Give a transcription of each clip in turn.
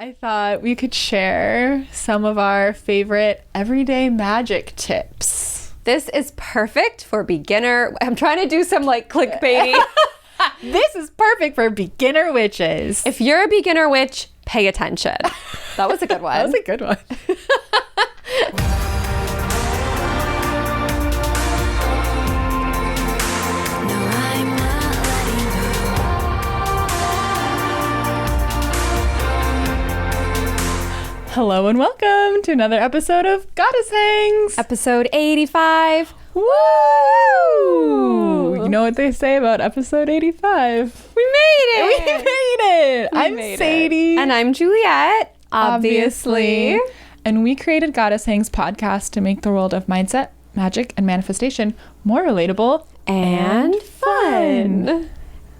I thought we could share some of our favorite everyday magic tips. This is perfect for beginner. I'm trying to do some like clickbaity. This is perfect for beginner witches. If you're a beginner witch, pay attention. That was a good one. That was a good one. Hello and welcome to another episode of Goddess Hangs. Episode 85. Woo! You know what they say about episode 85? We made it! We made it! I'm Sadie. And I'm Juliet, obviously. And we created Goddess Hangs podcast to make the world of mindset, magic, and manifestation more relatable and fun.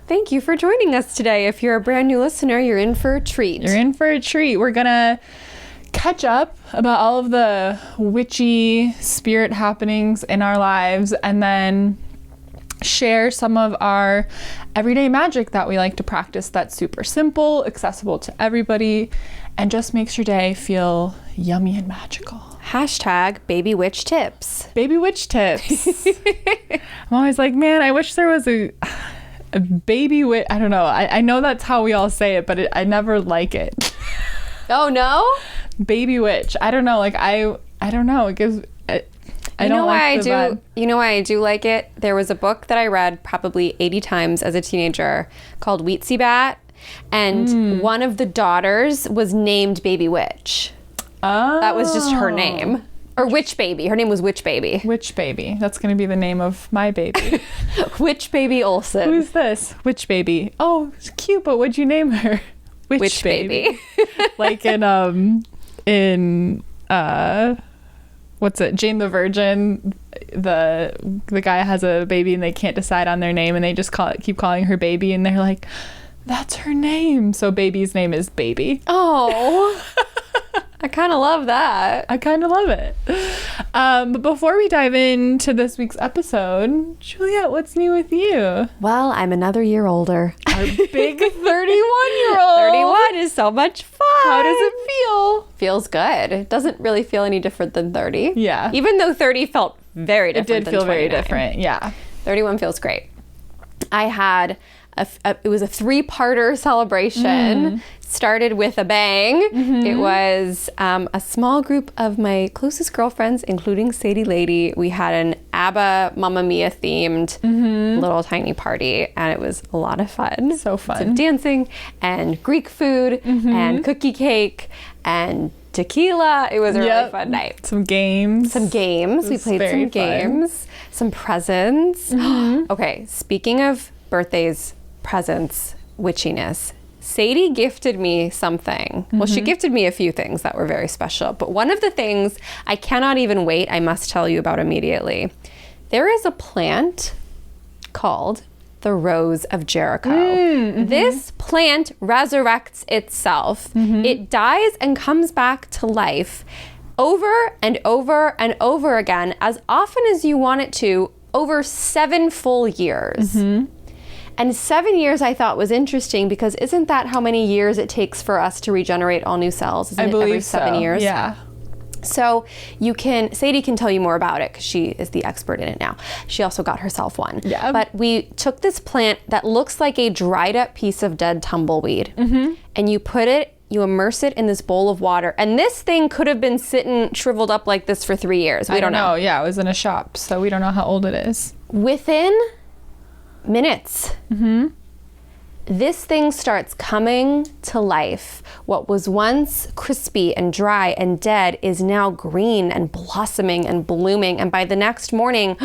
Thank you for joining us today. If you're a brand new listener, you're in for a treat. You're in for a treat. We're gonna catch up about all of the witchy spirit happenings in our lives and then share some of our everyday magic that we like to practice that's super simple, accessible to everybody, and just makes your day feel yummy and magical. Hashtag baby witch tips. Baby witch tips. I'm always like, man, I wish there was a baby witch. I don't know. I know that's how we all say it, but I never like it. Oh, no? Baby witch. I don't know. Like, I don't know. It gives... You know why I do like it? There was a book that I read probably 80 times as a teenager called Witchy, and one of the daughters was named Baby Witch. Oh. That was just her name. Or Witch Baby. Her name was Witch Baby. Witch Baby. That's going to be the name of my baby. Witch Baby Olsen. Who's this? Witch Baby. Oh, it's cute, but what'd you name her? Witch Baby. Like in what's it? Jane the Virgin. The guy has a baby and they can't decide on their name and they just keep calling her Baby and they're like, that's her name. So baby's name is Baby. Oh. I kind of love that. I kind of love it. But before we dive into this week's episode, Juliet, what's new with you? Well, I'm another year older. Our big 31-year-old. 31 is so much fun. How does it feel? Feels good. It doesn't really feel any different than 30. Yeah. Even though 30 felt very different. It did feel 29. very different. Yeah. 31 feels great. I had it was a 3-parter celebration. Started with a bang. It was a small group of my closest girlfriends, including Sadie Lady. We had an ABBA Mamma Mia themed little tiny party, and it was a lot of fun. So fun. Some dancing and Greek food and cookie cake and tequila. It was a really fun night. Some games. We played some games. Some presents. Okay, speaking of birthdays, presents, witchiness, Sadie gifted me something. Well, she gifted me a few things that were very special, but one of the things I cannot even wait, I must tell you about immediately. There is a plant called the Rose of Jericho. This plant resurrects itself. It dies and comes back to life over and over and over again, as often as you want it to, over 7 full years. And 7 years I thought was interesting because isn't that how many years it takes for us to regenerate all new cells? Isn't I believe every 7 years? Yeah. So Sadie can tell you more about it because she is the expert in it now. She also got herself one. Yeah. But we took this plant that looks like a dried up piece of dead tumbleweed and you immerse it in this bowl of water. And this thing could have been sitting shriveled up like this for 3 years. We don't know. Yeah, it was in a shop, so we don't know how old it is. Within minutes, this thing starts coming to life. What was once crispy and dry and dead is now green and blossoming and blooming. And by the next morning,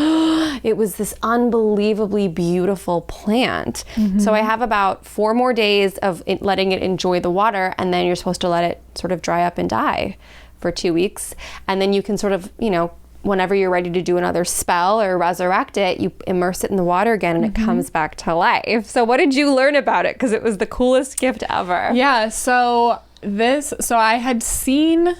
it was this unbelievably beautiful plant. So I have about 4 more days of letting it enjoy the water, and then you're supposed to let it sort of dry up and die for 2 weeks. And then you can sort of, whenever you're ready to do another spell or resurrect it, you immerse it in the water again and it comes back to life. So what did you learn about it? Because it was the coolest gift ever. Yeah, so I had seen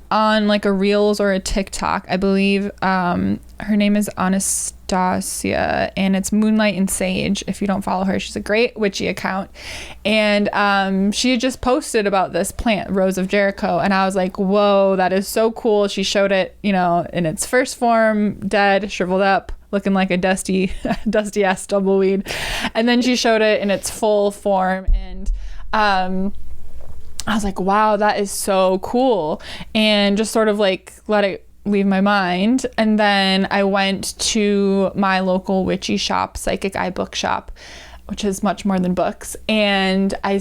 on like a Reels or a TikTok, I believe her name is Anastasia Dacia, and it's Moonlight and Sage. If you don't follow her, she's a great witchy account. And she had just posted about this plant, Rose of Jericho, and I was like, whoa, that is so cool. She showed it, you know, in its first form, dead, shriveled up, looking like a dusty ass tumbleweed. And then she showed it in its full form, and I was like, wow, that is so cool. And just sort of like let it leave my mind. And then I went to my local witchy shop, Psychic Eye Bookshop, which is much more than books. And I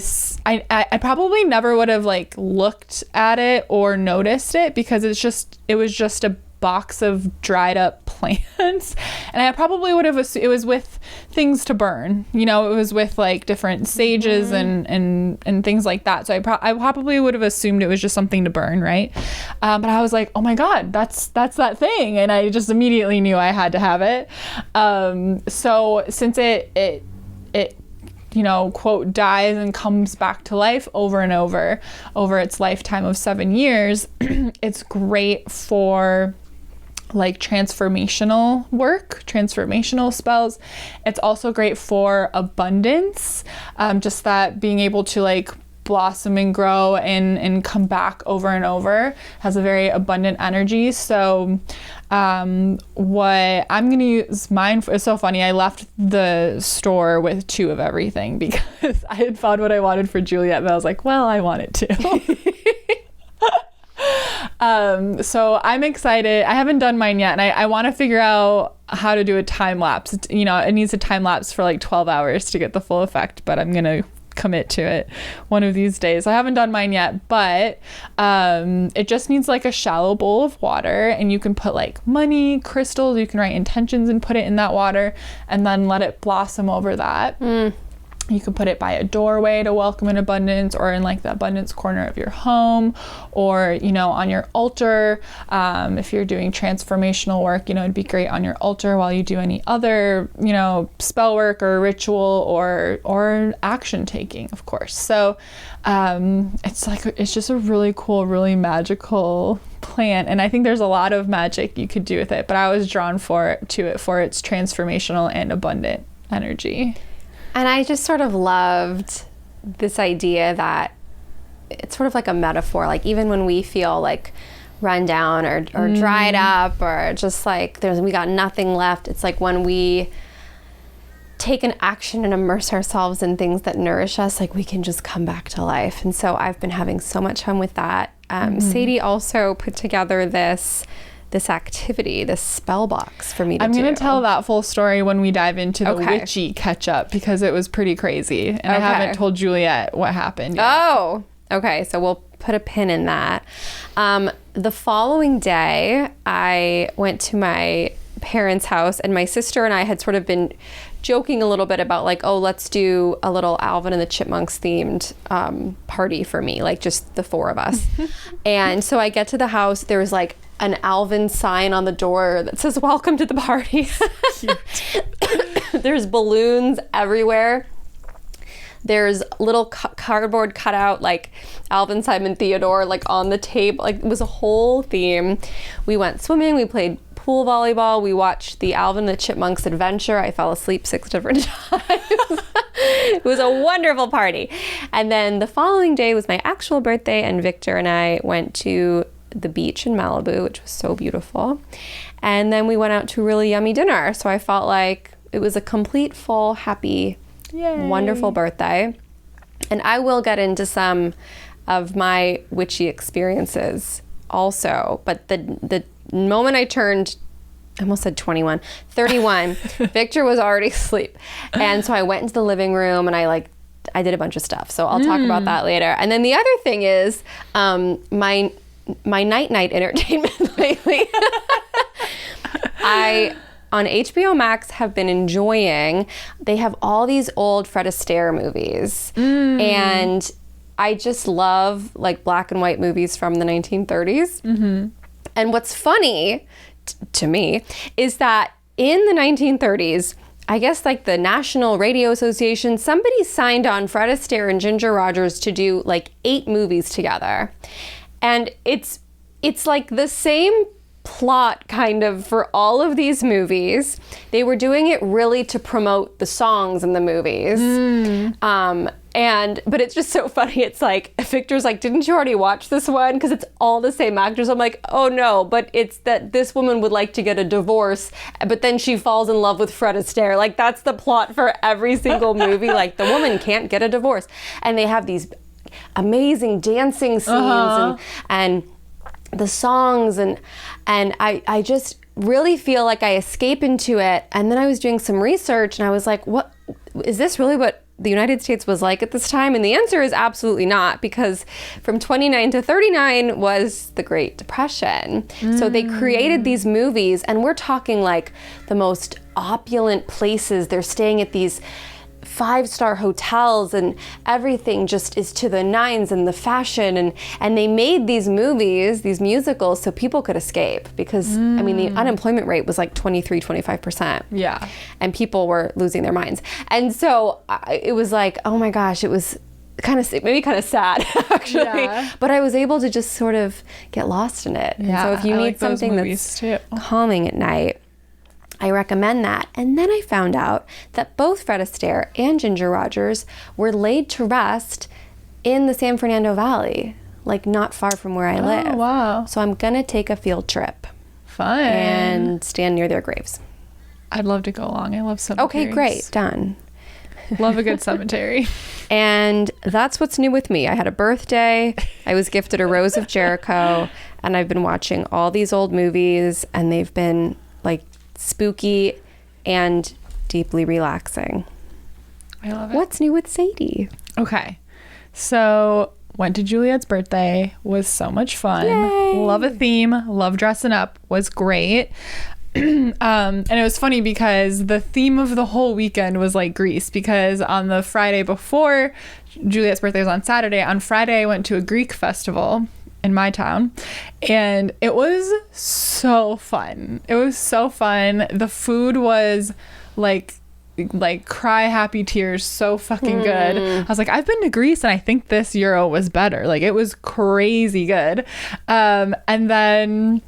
probably never would have like looked at it or noticed it, because it was just a box of dried up plants. And I probably would have assumed it was with things to burn, you know, it was with like different sages and things like that. So I probably would have assumed it was just something to burn, right? But I was like, oh my God, that's that thing. And I just immediately knew I had to have it. So since it you know, quote, dies and comes back to life over and over its lifetime of 7 years, it's great for like transformational work, transformational spells. It's also great for abundance, just that being able to like blossom and grow and come back over and over has a very abundant energy. So what I'm gonna use mine for, it's so funny, I left the store with 2 of everything because I had found what I wanted for Juliet, but I was like, well, I want it too. So I'm excited. I haven't done mine yet, and I want to figure out how to do a time lapse. You know, it needs a time lapse for like 12 hours to get the full effect, but I'm gonna commit to it one of these days. I haven't done mine yet, but it just needs like a shallow bowl of water, and you can put like money, crystals, you can write intentions and put it in that water, and then let it blossom over that. You can put it by a doorway to welcome an abundance, or in like the abundance corner of your home, or, you know, on your altar. If you're doing transformational work, you know, it'd be great on your altar while you do any other, you know, spell work or ritual or action taking, of course. So it's just a really cool, really magical plant, and I think there's a lot of magic you could do with it, but I was drawn to it for its transformational and abundant energy. And I just sort of loved this idea that it's sort of like a metaphor. Like even when we feel like run down or dried up, or just like we got nothing left, it's like when we take an action and immerse ourselves in things that nourish us, like we can just come back to life. And so I've been having so much fun with that. Sadie also put together this activity, this spell box for me to do. I'm going to tell that full story when we dive into the witchy catch up, because it was pretty crazy. And I haven't told Juliet what happened yet. Oh, okay. So we'll put a pin in that. The following day, I went to my parents' house, and my sister and I had sort of been joking a little bit about like, oh, let's do a little Alvin and the Chipmunks themed party for me, like just the 4 of us. And so I get to the house, there's like an Alvin sign on the door that says, welcome to the party. There's balloons everywhere. There's little cardboard cutout like Alvin, Simon, Theodore like on the table. Like it was a whole theme. We went swimming, we played pool volleyball, we watched the Alvin and the Chipmunks adventure. I fell asleep 6 different times. It was a wonderful party. And then the following day was my actual birthday, and Victor and I went to the beach in Malibu, which was so beautiful. And then we went out to a really yummy dinner. So I felt like it was a complete, full, happy, wonderful birthday. And I will get into some of my witchy experiences also. But the moment I turned, I almost said 21, 31, Victor was already asleep. And so I went into the living room and I did a bunch of stuff. So I'll talk about that later. And then the other thing is my night entertainment lately. I, on HBO Max, have been enjoying, they have all these old Fred Astaire movies. And I just love like black and white movies from the 1930s. And what's funny to me is that in the 1930s, I guess like the National Radio Association, somebody signed on Fred Astaire and Ginger Rogers to do like 8 movies together. And it's like the same plot kind of for all of these movies. They were doing it really to promote the songs in the movies. But it's just so funny. It's like, Victor's like, didn't you already watch this one? Because it's all the same actors. I'm like, oh no, but it's that this woman would like to get a divorce, but then she falls in love with Fred Astaire. Like, that's the plot for every single movie. Like, the woman can't get a divorce. And they have these amazing dancing scenes and the songs, and I just really feel like I escape into it. And then I was doing some research and I was like, what is this really what the United States was like at this time? And the answer is absolutely not, because from 29 to 39 was the Great Depression. So they created these movies, and we're talking like the most opulent places. They're staying at these 5-star hotels, and everything just is to the nines, and the fashion, and they made these movies, these musicals, so people could escape, because I mean, the unemployment rate was like 23-25%. Yeah. And people were losing their minds. And so it was like, oh my gosh, it was maybe kind of sad actually. But I was able to just sort of get lost in it. Yeah, and so if you need something that's calming at night, I recommend that. And then I found out that both Fred Astaire and Ginger Rogers were laid to rest in the San Fernando Valley, like not far from where I live. Oh, wow. So I'm going to take a field trip. Fun. And stand near their graves. I'd love to go along. I love cemeteries. Okay, great. Done. Love a good cemetery. And that's what's new with me. I had a birthday. I was gifted a Rose of Jericho, and I've been watching all these old movies, and they've been like spooky and deeply relaxing. I love it. What's new with Sadie? Okay. So went to Juliet's birthday, was so much fun. Yay. Love a theme, love dressing up, was great. And it was funny because the theme of the whole weekend was like Greece, because on the Friday before Juliet's birthday was on Saturday. On Friday I went to a Greek festival in my town, and it was so fun. It was so fun. The food was like cry happy tears, so fucking good. I was like, I've been to Greece and I think this Euro was better. Like, it was crazy good. And then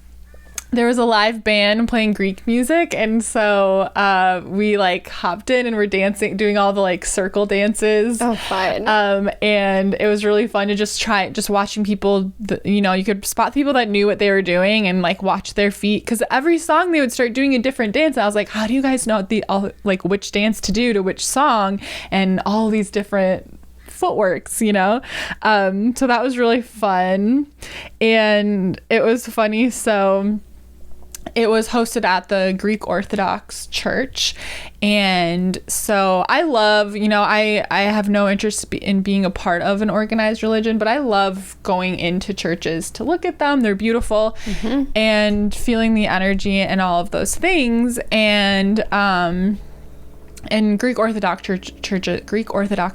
there was a live band playing Greek music, and so we like hopped in and were dancing, doing all the like circle dances. Oh, fun. And it was really fun to just watching people, you could spot people that knew what they were doing and like watch their feet, because every song they would start doing a different dance. And I was like, how do you guys know which dance to do to which song, and all these different footworks, so that was really fun. And it was funny, so it was hosted at the Greek Orthodox Church. And so I love, I have no interest in being a part of an organized religion, but I love going into churches to look at them. They're beautiful, and feeling the energy and all of those things. And Greek Orthodox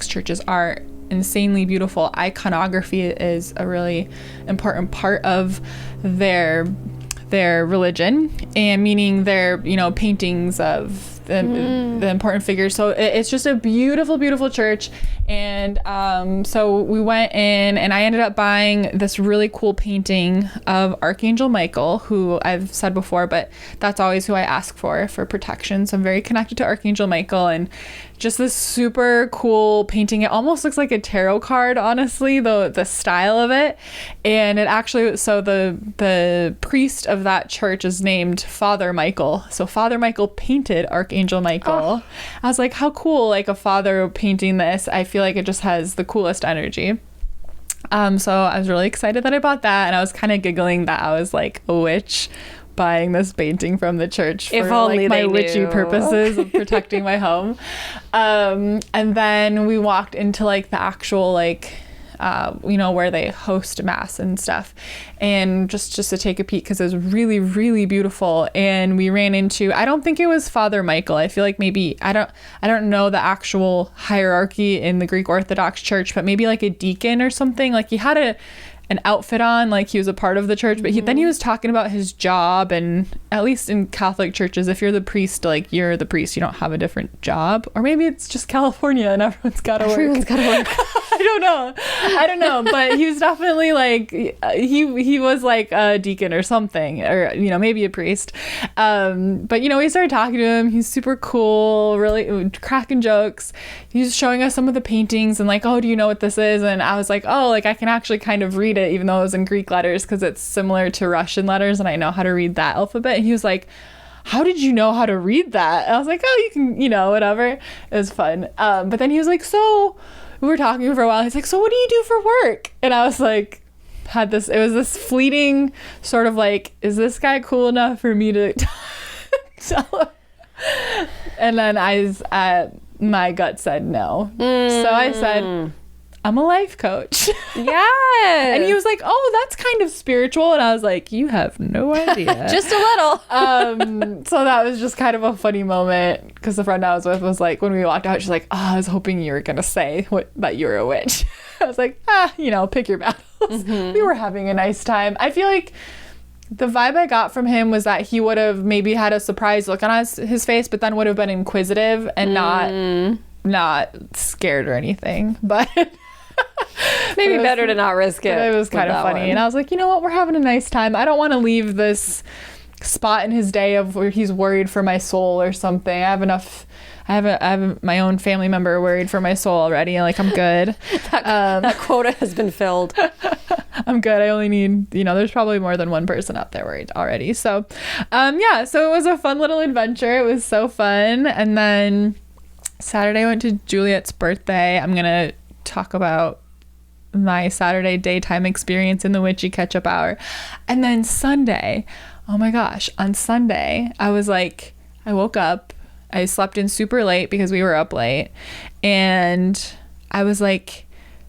churches are insanely beautiful. Iconography is a really important part of their religion, and meaning their paintings of the important figures. So it's just a beautiful, beautiful church. And so we went in, and I ended up buying this really cool painting of Archangel Michael, who I've said before, but that's always who I ask for protection. So I'm very connected to Archangel Michael, and just this super cool painting. It almost looks like a tarot card, honestly, the style of it. And it actually, so the priest of that church is named Father Michael. So Father Michael painted Archangel Michael. Oh. I was like, how cool, like a father painting this. I feel like it just has the coolest energy. So I was really excited that I bought that, and I was kind of giggling that I was like a witch buying this painting from the church for like my witchy purposes of protecting my home. And then we walked into like the actual like where they host mass and stuff, and just to take a peek, because it was really, really beautiful. And we ran into, I don't think it was Father Michael. I feel like maybe, I don't know the actual hierarchy in the Greek Orthodox Church, but maybe like a deacon or something. Like he had an outfit on, like he was a part of the church, but then he was talking about his job, and at least in Catholic churches, if you're the priest, like you're the priest, you don't have a different job. Or maybe it's just California and everyone's got to work. I don't know, but he was definitely like, he was like a deacon or something, or, you know, maybe a priest. But, you know, we started talking to him. He's super cool, really cracking jokes. He was showing us some of the paintings and like, oh, do you know what this is? And I was like, oh, like I can actually kind of read it, even though it was in Greek letters, because it's similar to Russian letters and I know how to read that alphabet. And he was like, how did you know how to read that? And I was like, oh, you can, you know, whatever. It was fun. But then he was like, so we were talking for a while. He's like, so what do you do for work? And I was like, it was this fleeting sort of like, is this guy cool enough for me to tell him? And then my gut said no. So I said, I'm a life coach. Yes. And he was like, oh, that's kind of spiritual. And I was like, you have no idea. Just a little. So that was just kind of a funny moment, because the friend I was with was like, when we walked out, she's like, oh, I was hoping you were going to say that you were a witch. I was like, you know, pick your battles. We were having a nice time. I feel like the vibe I got from him was that he would have maybe had a surprised look on his face, but then would have been inquisitive and not scared or anything. But maybe better to not risk it. It was kind of funny. And I was like, you know what? We're having a nice time. I don't want to leave this spot in his day of where he's worried for my soul or something. I have my own family member worried for my soul already. Like, I'm good. that quota has been filled. I'm good. I only need, you know, there's probably more than one person out there worried already. So, yeah, so it was a fun little adventure. It was so fun. And then Saturday I went to Juliet's birthday. I'm going to talk about my Saturday daytime experience in the witchy catch-up hour. And then Sunday, oh my gosh, on Sunday, I woke up, I slept in super late because we were up late, and I was like,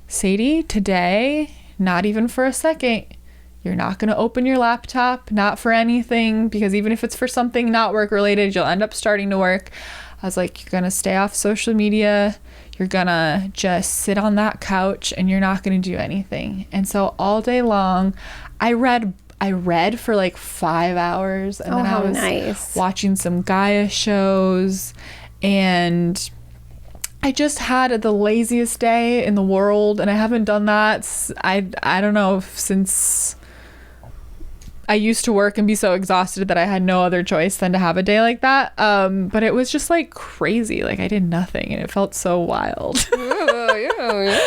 Sadie, today, not even for a second, you're not going to open your laptop, not for anything, because even if it's for something not work related, you'll end up starting to work. I was like, you're going to stay off social media. You're going to just sit on that couch and you're not going to do anything. And so all day long, I read for like 5 hours. And then I was watching some Gaia shows. And I just had the laziest day in the world. And I haven't done that, I don't know, since I used to work and be so exhausted that I had no other choice than to have a day like that. But it was just like crazy. Like I did nothing and it felt so wild. Ooh,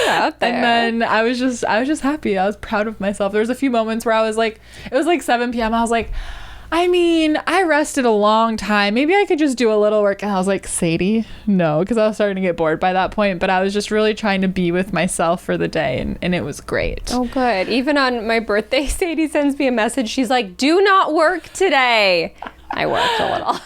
out there. And then I was just happy. I was proud of myself. There was a few moments where I was like, it was like 7 p.m. I was like, I mean, I rested a long time. Maybe I could just do a little work. And I was like, Sadie, no, because I was starting to get bored by that point. But I was just really trying to be with myself for the day, and it was great. Oh, good. Even on my birthday, Sadie sends me a message. She's like, do not work today. I worked a little.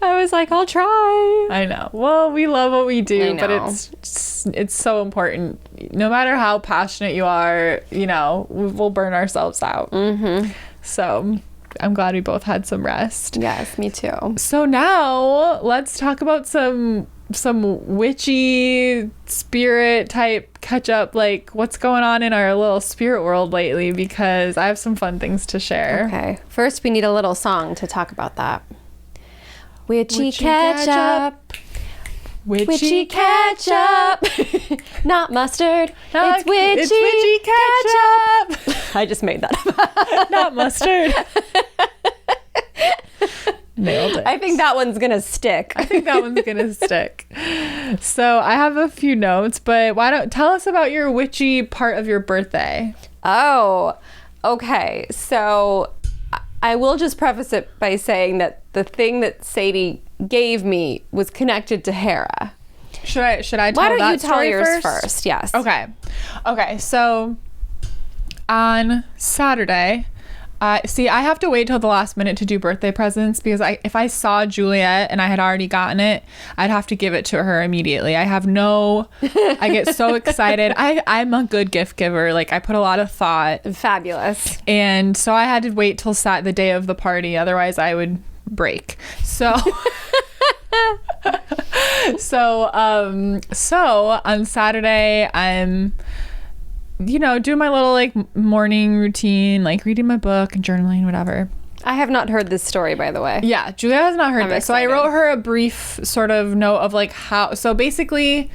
I was like, I'll try. I know. Well, we love what we do, but it's so important. No matter how passionate you are, you know, we'll burn ourselves out. Mm-hmm. So I'm glad we both had some rest. Yes, me too. So now let's talk about some witchy spirit type catch up, like what's going on in our little spirit world lately, because I have some fun things to share. Okay. First, we need a little song to talk about that. Witchy catch up. Witchy catch up. Not mustard. It's witchy catch up. I just made that up. Not mustard. Nailed it. I think that one's gonna stick. So I have a few notes, but why don't tell us about your witchy part of your birthday? Oh, okay. So I will just preface it by saying that the thing that Sadie gave me was connected to Hera. Should I tell that story first? Why don't you tell yours first? Yes. Okay. So on Saturday, I have to wait till the last minute to do birthday presents, because if I saw Juliet and I had already gotten it, I'd have to give it to her immediately. I get so excited. I'm a good gift giver. Like I put a lot of thought. Fabulous. And so I had to wait till the day of the party. Otherwise I would break. So so on Saturday, doing my little like morning routine, like reading my book and journaling, whatever. I have not heard this story, by the way. Yeah, Julia has not heard this. Excited. So I wrote her a brief sort of note of like how. So basically,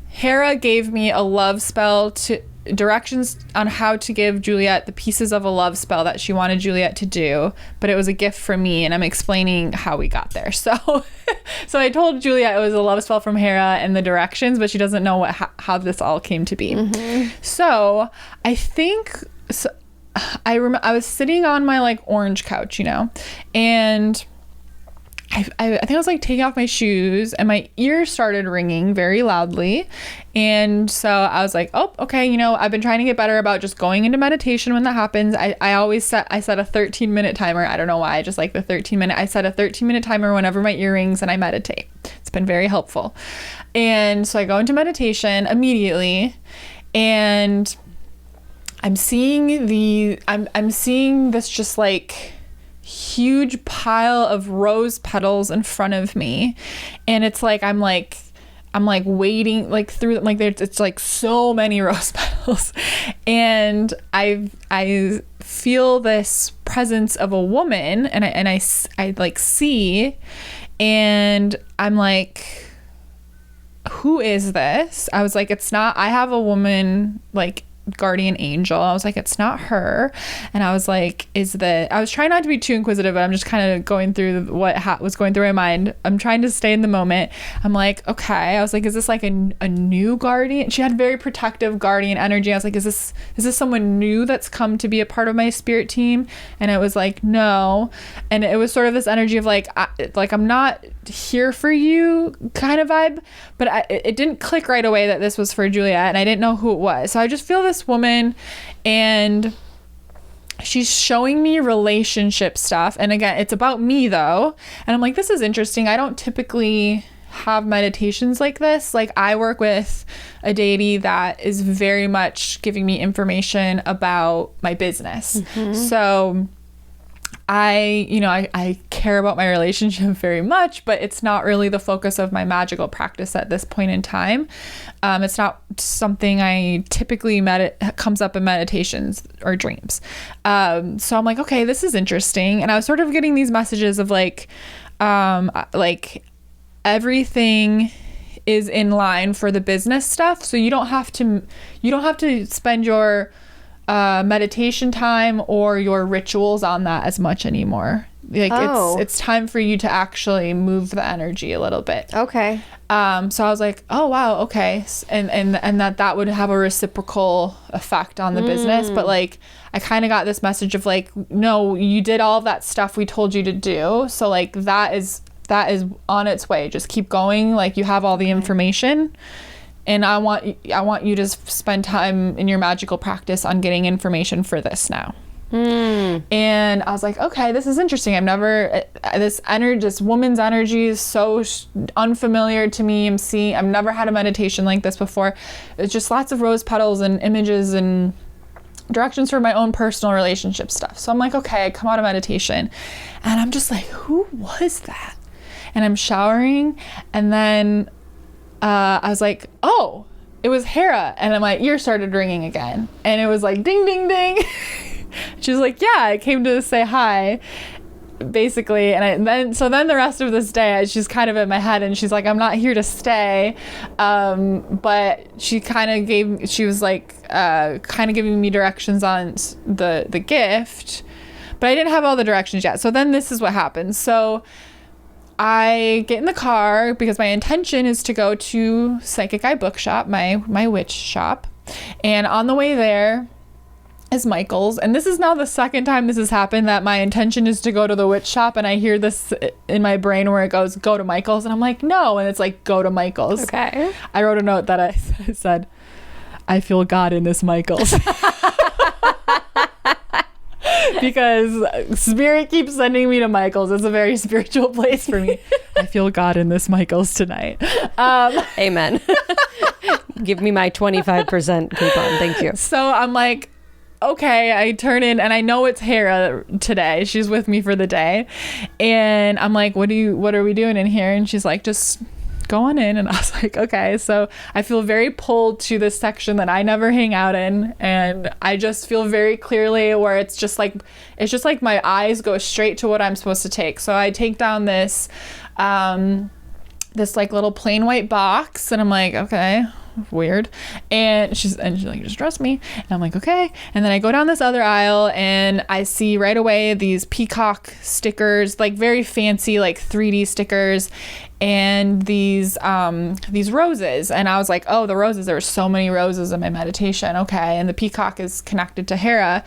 Hera gave me a love spell to directions on how to give Juliet the pieces of a love spell that she wanted Juliet to do, but it was a gift from me, and I'm explaining how we got there. So I told Juliet it was a love spell from Hera and the directions, but she doesn't know how this all came to be. Mm-hmm. So I think I was sitting on my like orange couch, and I think I was like taking off my shoes, and my ears started ringing very loudly. And so I was like, oh, okay, I've been trying to get better about just going into meditation when that happens. I set a 13-minute timer. I don't know why. I just like the 13-minute. I set a 13-minute timer whenever my ear rings, and I meditate. It's been very helpful. And so I go into meditation immediately, and I'm seeing this just like huge pile of rose petals in front of me, and it's like I'm wading like through, like it's like so many rose petals, and I feel this presence of a woman, and I like see, and I'm like, who is this? I was like, it's not, I have a woman like guardian angel. I was like, it's not her. And I was like, I was trying not to be too inquisitive, but I'm just kind of going through what was going through my mind. I'm trying to stay in the moment. I'm like, okay. I was like, is this like a new guardian? She had very protective guardian energy. I was like, is this someone new that's come to be a part of my spirit team? And it was like, no. And it was sort of this energy of like I'm not here for you kind of vibe, but it didn't click right away that this was for Juliet, and I didn't know who it was. So I just feel this woman, and she's showing me relationship stuff, and again, it's about me though, and I'm like, this is interesting. I don't typically have meditations like this. Like, I work with a deity that is very much giving me information about my business. Mm-hmm. So I care about my relationship very much, but it's not really the focus of my magical practice at this point in time. It's not something I typically comes up in meditations or dreams. So I'm like, okay, this is interesting. And I was sort of getting these messages of like everything is in line for the business stuff. So you don't have to spend your meditation time or your rituals on that as much anymore. Like, it's time for you to actually move the energy a little bit. Okay. So I was like, oh wow, okay. And that would have a reciprocal effect on the business. But like, I kind of got this message of like, no, you did all of that stuff we told you to do. So like, that is on its way. Just keep going. Like, you have all the information. And I want you to spend time in your magical practice on getting information for this now. And I was like, okay, this is interesting. This woman's energy is so unfamiliar to me. I've never had a meditation like this before. It's just lots of rose petals and images and directions for my own personal relationship stuff. So I'm like, okay, I come out of meditation, and I'm just like, who was that? And I'm showering, and then I was like, oh, it was Hera. And then my ear started ringing again. And it was like, ding, ding, ding. She was like, yeah, I came to say hi, basically. And then the rest of this day, she's kind of in my head, and she's like, I'm not here to stay. But she was like, kind of giving me directions on the gift. But I didn't have all the directions yet. So then this is what happened. So I get in the car because my intention is to go to Psychic Eye Bookshop, my witch shop. And on the way there is Michael's. And this is now the second time this has happened, that my intention is to go to the witch shop, and I hear this in my brain where it goes, go to Michael's. And I'm like, no. And it's like, go to Michael's. Okay. I wrote a note that I said, I feel God in this Michael's. Because spirit keeps sending me to Michael's. It's a very spiritual place for me. I feel God in this Michael's tonight. Amen. Give me my 25% coupon. Thank you. So I'm like, okay, I turn in, and I know it's Hera today. She's with me for the day. And I'm like, what are we doing in here? And she's like, just go on in. And I was like, okay. So I feel very pulled to this section that I never hang out in. And I just feel very clearly where it's just like my eyes go straight to what I'm supposed to take. So I take down this like little plain white box, and I'm like, okay, weird. And she's like, just trust me. And I'm like, okay. And then I go down this other aisle, and I see right away these peacock stickers, like very fancy, like 3D stickers, and these roses. And I was like, oh, the roses, there were so many roses in my meditation. Okay. And the peacock is connected to Hera.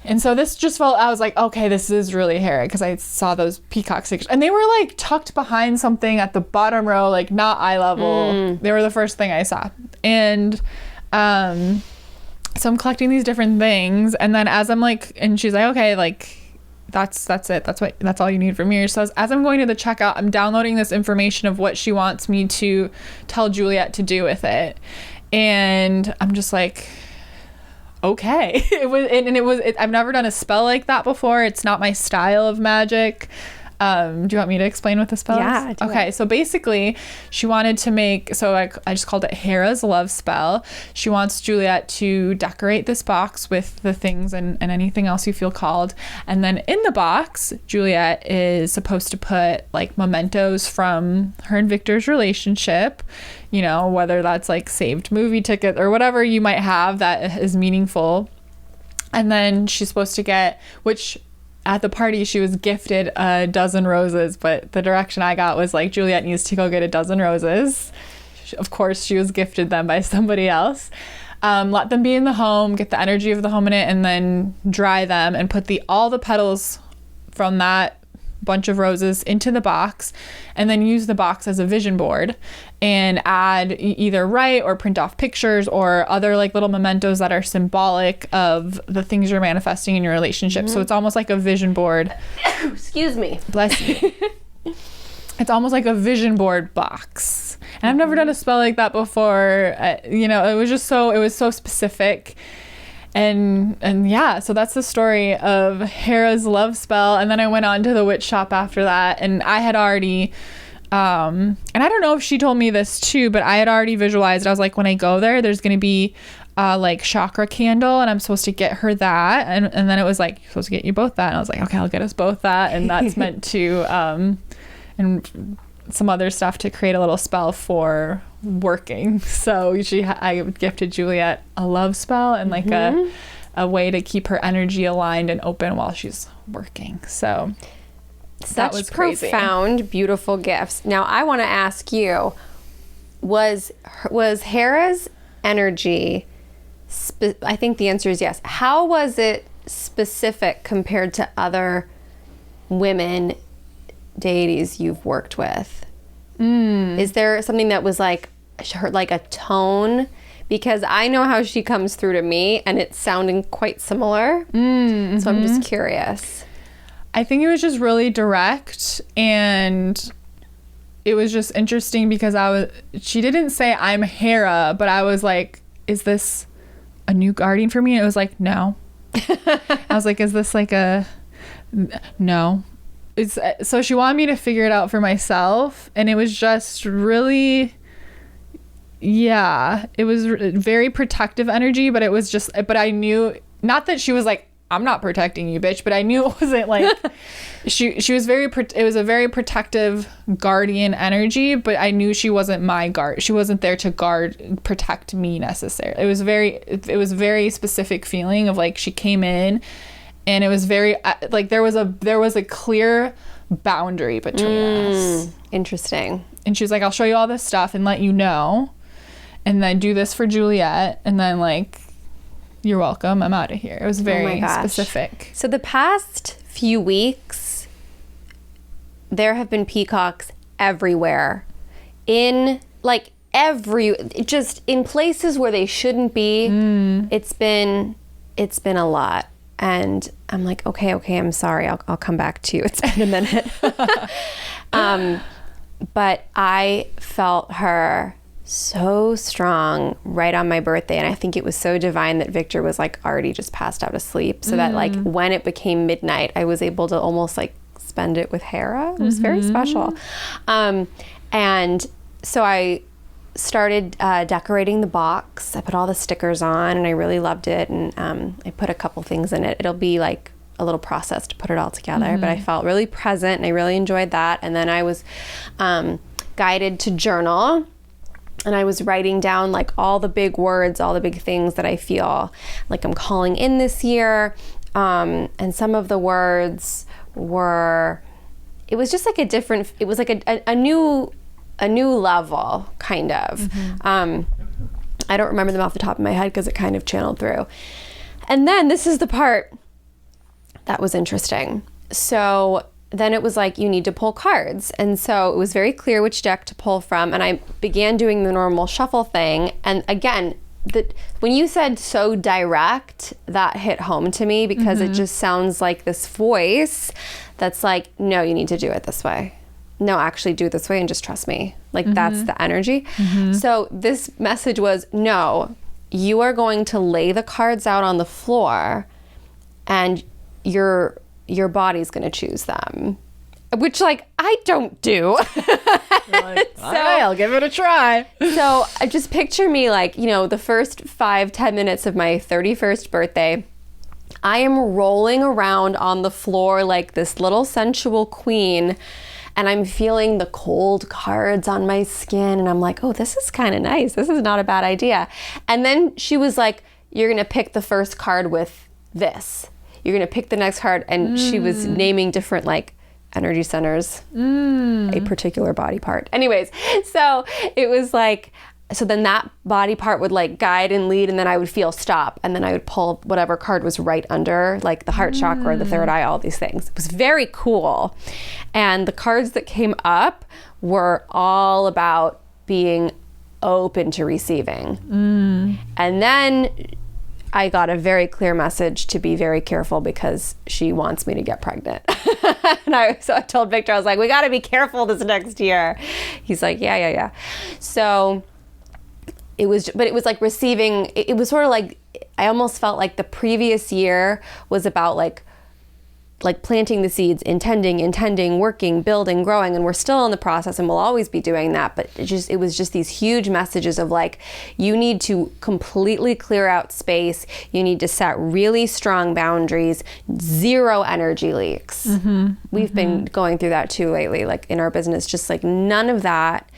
And so this just felt, I was like, okay, this is really Hera, because I saw those peacock stickers. And they were like tucked behind something at the bottom row, like not eye level. They were the first thing I saw. And so I'm collecting these different things. And then as I'm like, and she's like, okay, like that's it. That's all you need from here. So as I'm going to the checkout, I'm downloading this information of what she wants me to tell Juliet to do with it. And I'm just like, okay. I've never done a spell like that before. It's not my style of magic. Do you want me to explain what the spell is? Okay, so basically she wanted to make, so I just called it Hera's love spell. She wants Juliet to decorate this box with the things and anything else you feel called. And then in the box, Juliet is supposed to put like mementos from her and Victor's relationship, you know, whether that's like saved movie ticket or whatever you might have that is meaningful. And then she's supposed to get, which at the party she was gifted a dozen roses, but the direction I got was like, Juliet needs to go get a dozen roses. Of course, she was gifted them by somebody else. Let them be in the home, get the energy of the home in it, and then dry them and put all the petals from that bunch of roses into the box, and then use the box as a vision board and add either write or print off pictures or other like little mementos that are symbolic of the things you're manifesting in your relationship. So it's almost like a vision board. Excuse me. Bless you. It's almost like a vision board box. And I've never done a spell like that before. You know, it was so specific. And yeah, so that's the story of Hera's love spell. And then I went on to the witch shop after that, and I had already, and I don't know if she told me this too, but I had already visualized. I was like, when I go there, there's going to be like chakra candle, and I'm supposed to get her that. And then it was like, supposed to get you both that. And I was like, okay, I'll get us both that. And that's meant to, and some other stuff to create a little spell for working. So I gifted Juliet a love spell and like a way to keep her energy aligned and open while she's working. So that was crazy. Profound, beautiful gifts. Now I want to ask you, was Hera's energy, I think the answer is yes. How was it specific compared to other women deities you've worked with? Is there something that was like a tone? Because I know how she comes through to me, and it's sounding quite similar. So I'm just curious. I think it was just really direct, and it was just interesting because she didn't say I'm Hera, but I was like, is this a new guardian for me? And it was like, no. I was like, is this like no. So she wanted me to figure it out for myself, and it was just really, yeah, it was very protective energy, but it was just, but I knew, not that she was like, I'm not protecting you, bitch, but I knew it wasn't like, she was it was a very protective guardian energy, but I knew she wasn't my guard. She wasn't there to protect me necessarily. It was very specific feeling of like, she came in, and it was very like there was a clear boundary between us. Interesting. And she was like, I'll show you all this stuff and let you know, and then do this for Juliet, and then like, you're welcome, I'm out of here. It was very specific. So the past few weeks, there have been peacocks everywhere, in like just in places where they shouldn't be. It's been a lot. And I'm like, okay, I'm sorry. I'll come back to you. It's been a minute. But I felt her so strong right on my birthday. And I think it was so divine that Victor was like already just passed out asleep. So that like when it became midnight, I was able to almost like spend it with Hera. It was very special. And so I started decorating the box. I put all the stickers on, and I really loved it. And I put a couple things in it. It'll be like a little process to put it all together, but I felt really present, and I really enjoyed that. And then I was guided to journal, and I was writing down like all the big words, all the big things that I feel like I'm calling in this year. And some of the words were, it was just like it was like a new level, kind of. I don't remember them off the top of my head because it kind of channeled through. And then this is the part that was interesting. So then it was like, you need to pull cards. And so it was very clear which deck to pull from. And I began doing the normal shuffle thing. And again, when you said so direct, that hit home to me, because it just sounds like this voice that's like, no, you need to do it this way. No, actually do it this way and just trust me. Like that's the energy. So this message was, no, you are going to lay the cards out on the floor, and your body's going to choose them, which like I don't do. Like, all right, I'll give it a try. So I just picture me like, you know, the first 5-10 minutes of my 31st birthday, I am rolling around on the floor like this little sensual queen, and I'm feeling the cold cards on my skin, and I'm like, oh, this is kind of nice. This is not a bad idea. And then she was like, you're going to pick the first card with this. You're going to pick the next card. And she was naming different like energy centers, a particular body part. Anyways, so it was like, so then that body part would like guide and lead, and then I would feel stop, and then I would pull whatever card was right under, like the heart chakra, the third eye, all these things. It was very cool. And the cards that came up were all about being open to receiving. And then I got a very clear message to be very careful, because she wants me to get pregnant. And so I told Victor, I was like, we got to be careful this next year. He's like, yeah. So it was like receiving, it was sort of like, I almost felt like the previous year was about like planting the seeds, intending, working, building, growing, and we're still in the process, and we'll always be doing that. But it was just these huge messages of like, you need to completely clear out space. You need to set really strong boundaries, 0 energy leaks. We've been going through that too lately, like in our business, just like none of that.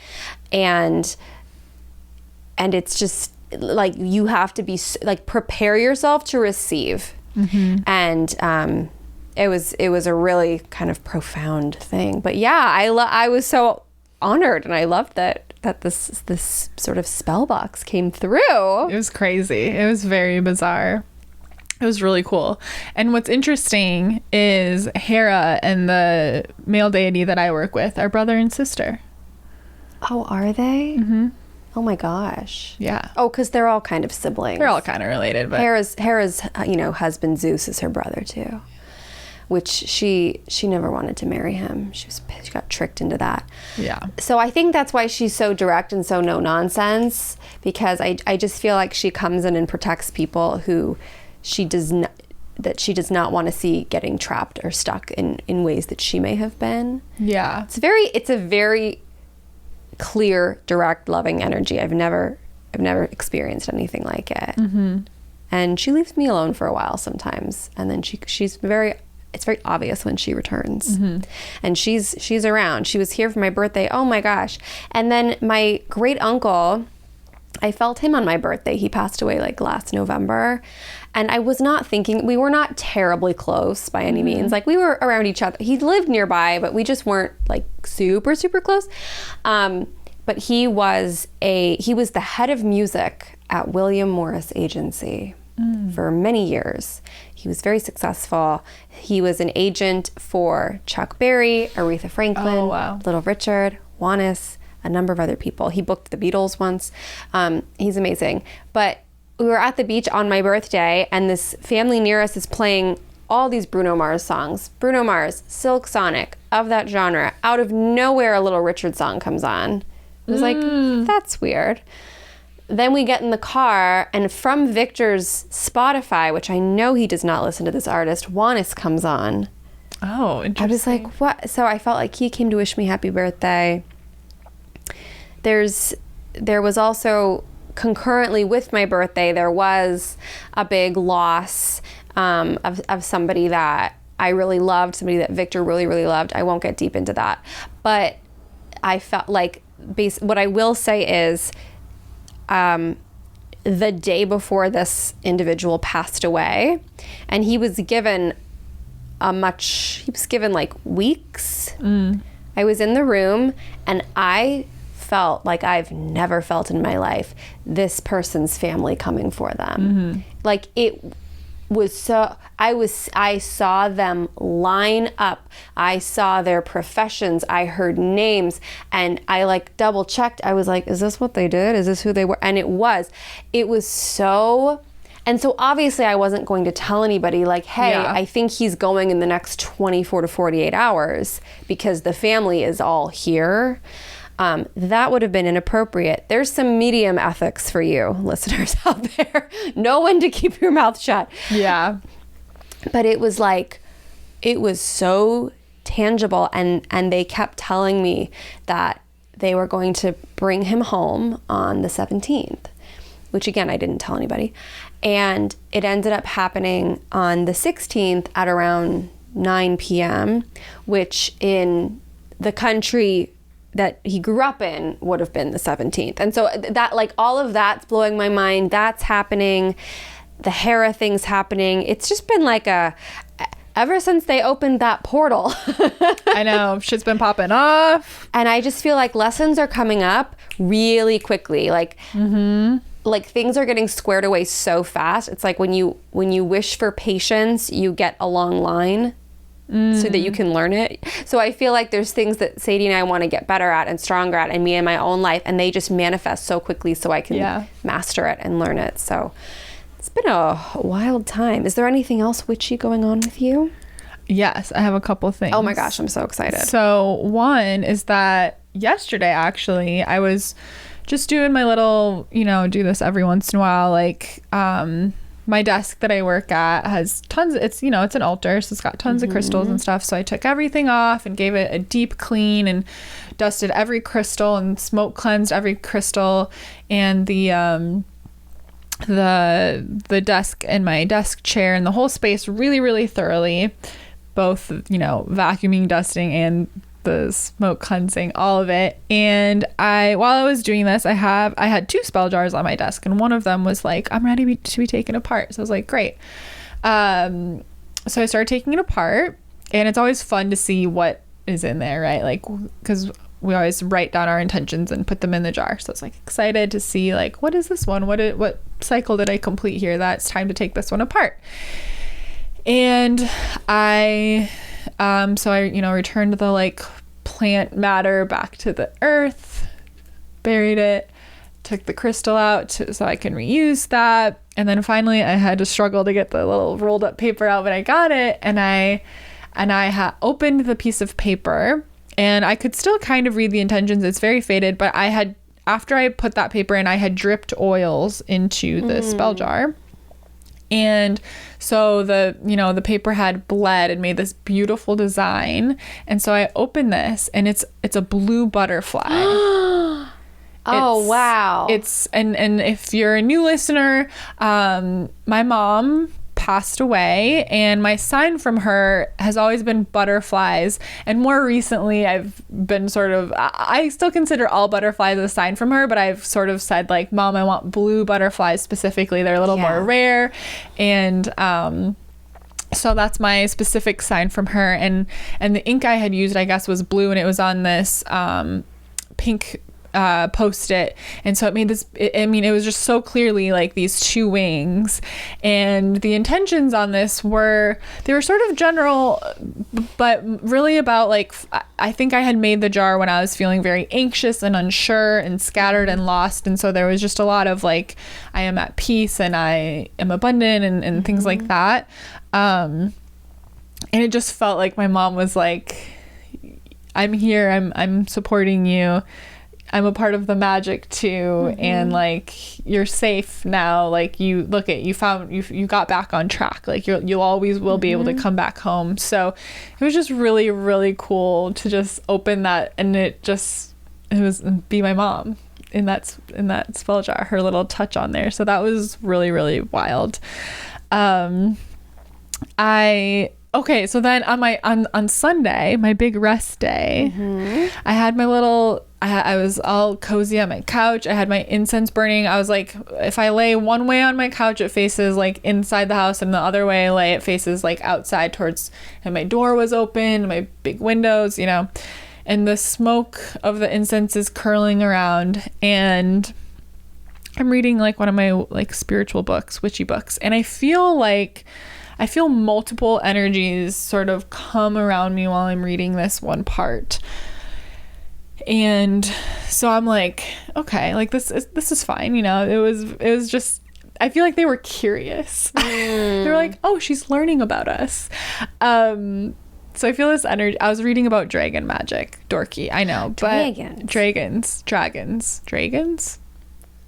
And it's just like, you have to be like, prepare yourself to receive. And, it was a really kind of profound thing. But yeah, I was so honored, and I loved that this sort of spell box came through. It was crazy. It was very bizarre. It was really cool. And what's interesting is Hera and the male deity that I work with are brother and sister. Oh, are they? Oh my gosh. Yeah. Oh, because they're all kind of siblings. They're all kind of related. But Hera's husband Zeus is her brother too. Which she never wanted to marry him. She got tricked into that. Yeah. So I think that's why she's so direct and so no nonsense, because I just feel like she comes in and protects people who she does not want to see getting trapped or stuck in ways that she may have been. Yeah. It's a very clear, direct, loving energy. I've never experienced anything like it. And she leaves me alone for a while sometimes, and then it's very obvious when she returns. And she's around. She was here for my birthday. Oh my gosh. And then my great uncle, I felt him on my birthday. He passed away like last November. And I was not thinking, we were not terribly close by any means. Like, we were around each other. He lived nearby, but we just weren't like super, super close. But he was the head of music at William Morris Agency for many years. He was very successful. He was an agent for Chuck Berry, Aretha Franklin, Little Richard, Juanes, a number of other people. He booked the Beatles once. He's amazing. But we were at the beach on my birthday, and this family near us is playing all these Bruno Mars songs. Bruno Mars, Silk Sonic, of that genre. Out of nowhere, a Little Richard song comes on. I was like, that's weird. Then we get in the car, and from Victor's Spotify, which I know he does not listen to this artist, Juanes comes on. Oh, interesting. I was like, what? So I felt like he came to wish me happy birthday. there was also concurrently with my birthday, there was a big loss of somebody that I really loved, somebody that Victor really, really loved. I won't get deep into that. But I felt like, what I will say is, the day before this individual passed away, and he was given like weeks. I was in the room and I felt like I've never felt in my life this person's family coming for them. Like, it was so, I saw them line up. I saw their professions. I heard names, and I like double checked. I was like, is this what they did? Is this who they were? And it was so, and so obviously I wasn't going to tell anybody like, hey, I think he's going in the next 24 to 48 hours because the family is all here. That would have been inappropriate. There's some medium ethics for you listeners out there. Know when to keep your mouth shut. Yeah. But it was like, it was so tangible, and they kept telling me that they were going to bring him home on the 17th, which again, I didn't tell anybody. And it ended up happening on the 16th at around 9 p.m., which in the country that he grew up in would have been the 17th. And so that, like, all of that's blowing my mind. That's happening. The Hera thing's happening. It's just been like ever since they opened that portal. I know, shit's been popping off. And I just feel like lessons are coming up really quickly. Like, like things are getting squared away so fast. It's like when you wish for patience, you get a long line. So that you can learn it. So I feel like there's things that Sadie and I want to get better at and stronger at, and me in my own life, and they just manifest so quickly so I can master it and learn it. So it's been a wild time. Is there anything else witchy going on with you? Yes, I have a couple things. Oh my gosh, I'm so excited. So one is that yesterday, actually, I was just doing my little, do this every once in a while, like, my desk that I work at has tons, it's an altar, so it's got tons of crystals and stuff. So I took everything off and gave it a deep clean and dusted every crystal and smoke cleansed every crystal, and the desk and my desk chair and the whole space really, really thoroughly, both, vacuuming, dusting, and the smoke cleansing, all of it. And while I was doing this, I had 2 spell jars on my desk, and one of them was like, I'm ready to be taken apart. So I was like, great. So I started taking it apart, and it's always fun to see what is in there, right? Like, because we always write down our intentions and put them in the jar. So I was like excited to see, like, what is this one? What cycle did I complete here? That's time to take this one apart. And I returned the like plant matter back to the earth, buried it, took the crystal out so I can reuse that. And then finally I had to struggle to get the little rolled up paper out, but I got it. And I had opened the piece of paper, and I could still kind of read the intentions. It's very faded, but after I put that paper in, I had dripped oils into the spell jar. And so the paper had bled and made this beautiful design. And so I opened this, and it's a blue butterfly. Wow. And if you're a new listener, my mom passed away, and my sign from her has always been butterflies. And more recently, I've been I still consider all butterflies a sign from her, but I've sort of said, like, Mom, I want blue butterflies specifically. They're a little more rare. And so that's my specific sign from her. And the ink I had used, I guess, was blue, and it was on this pink Post-it, and so it made this, it was just so clearly like these 2 wings. And the intentions on this were sort of general, but really about, like, I think I had made the jar when I was feeling very anxious and unsure and scattered and lost, and so there was just a lot of, like, I am at peace and I am abundant and things like that. And it just felt like my mom was like, I'm here, I'm supporting you, I'm a part of the magic too, and, like, you're safe now. Like, you got back on track. Like, you always will be able to come back home. So it was just really, really cool to just open that, and it just be my mom in that spell jar, her little touch on there. So that was really, really wild. So then on Sunday, my big rest day, I had my little, I was all cozy on my couch. I had my incense burning. I was like, if I lay one way on my couch, it faces like inside the house, and the other way I lay, it faces like outside and my door was open, my big windows, and the smoke of the incense is curling around, and I'm reading like one of my like spiritual books, witchy books, and I feel multiple energies sort of come around me while I'm reading this one part. And so I'm like, okay, like this is fine. It was just, I feel like they were curious. They were like, oh, she's learning about us. So I feel this energy. I was reading about dragon magic. Dorky, I know. But dragons.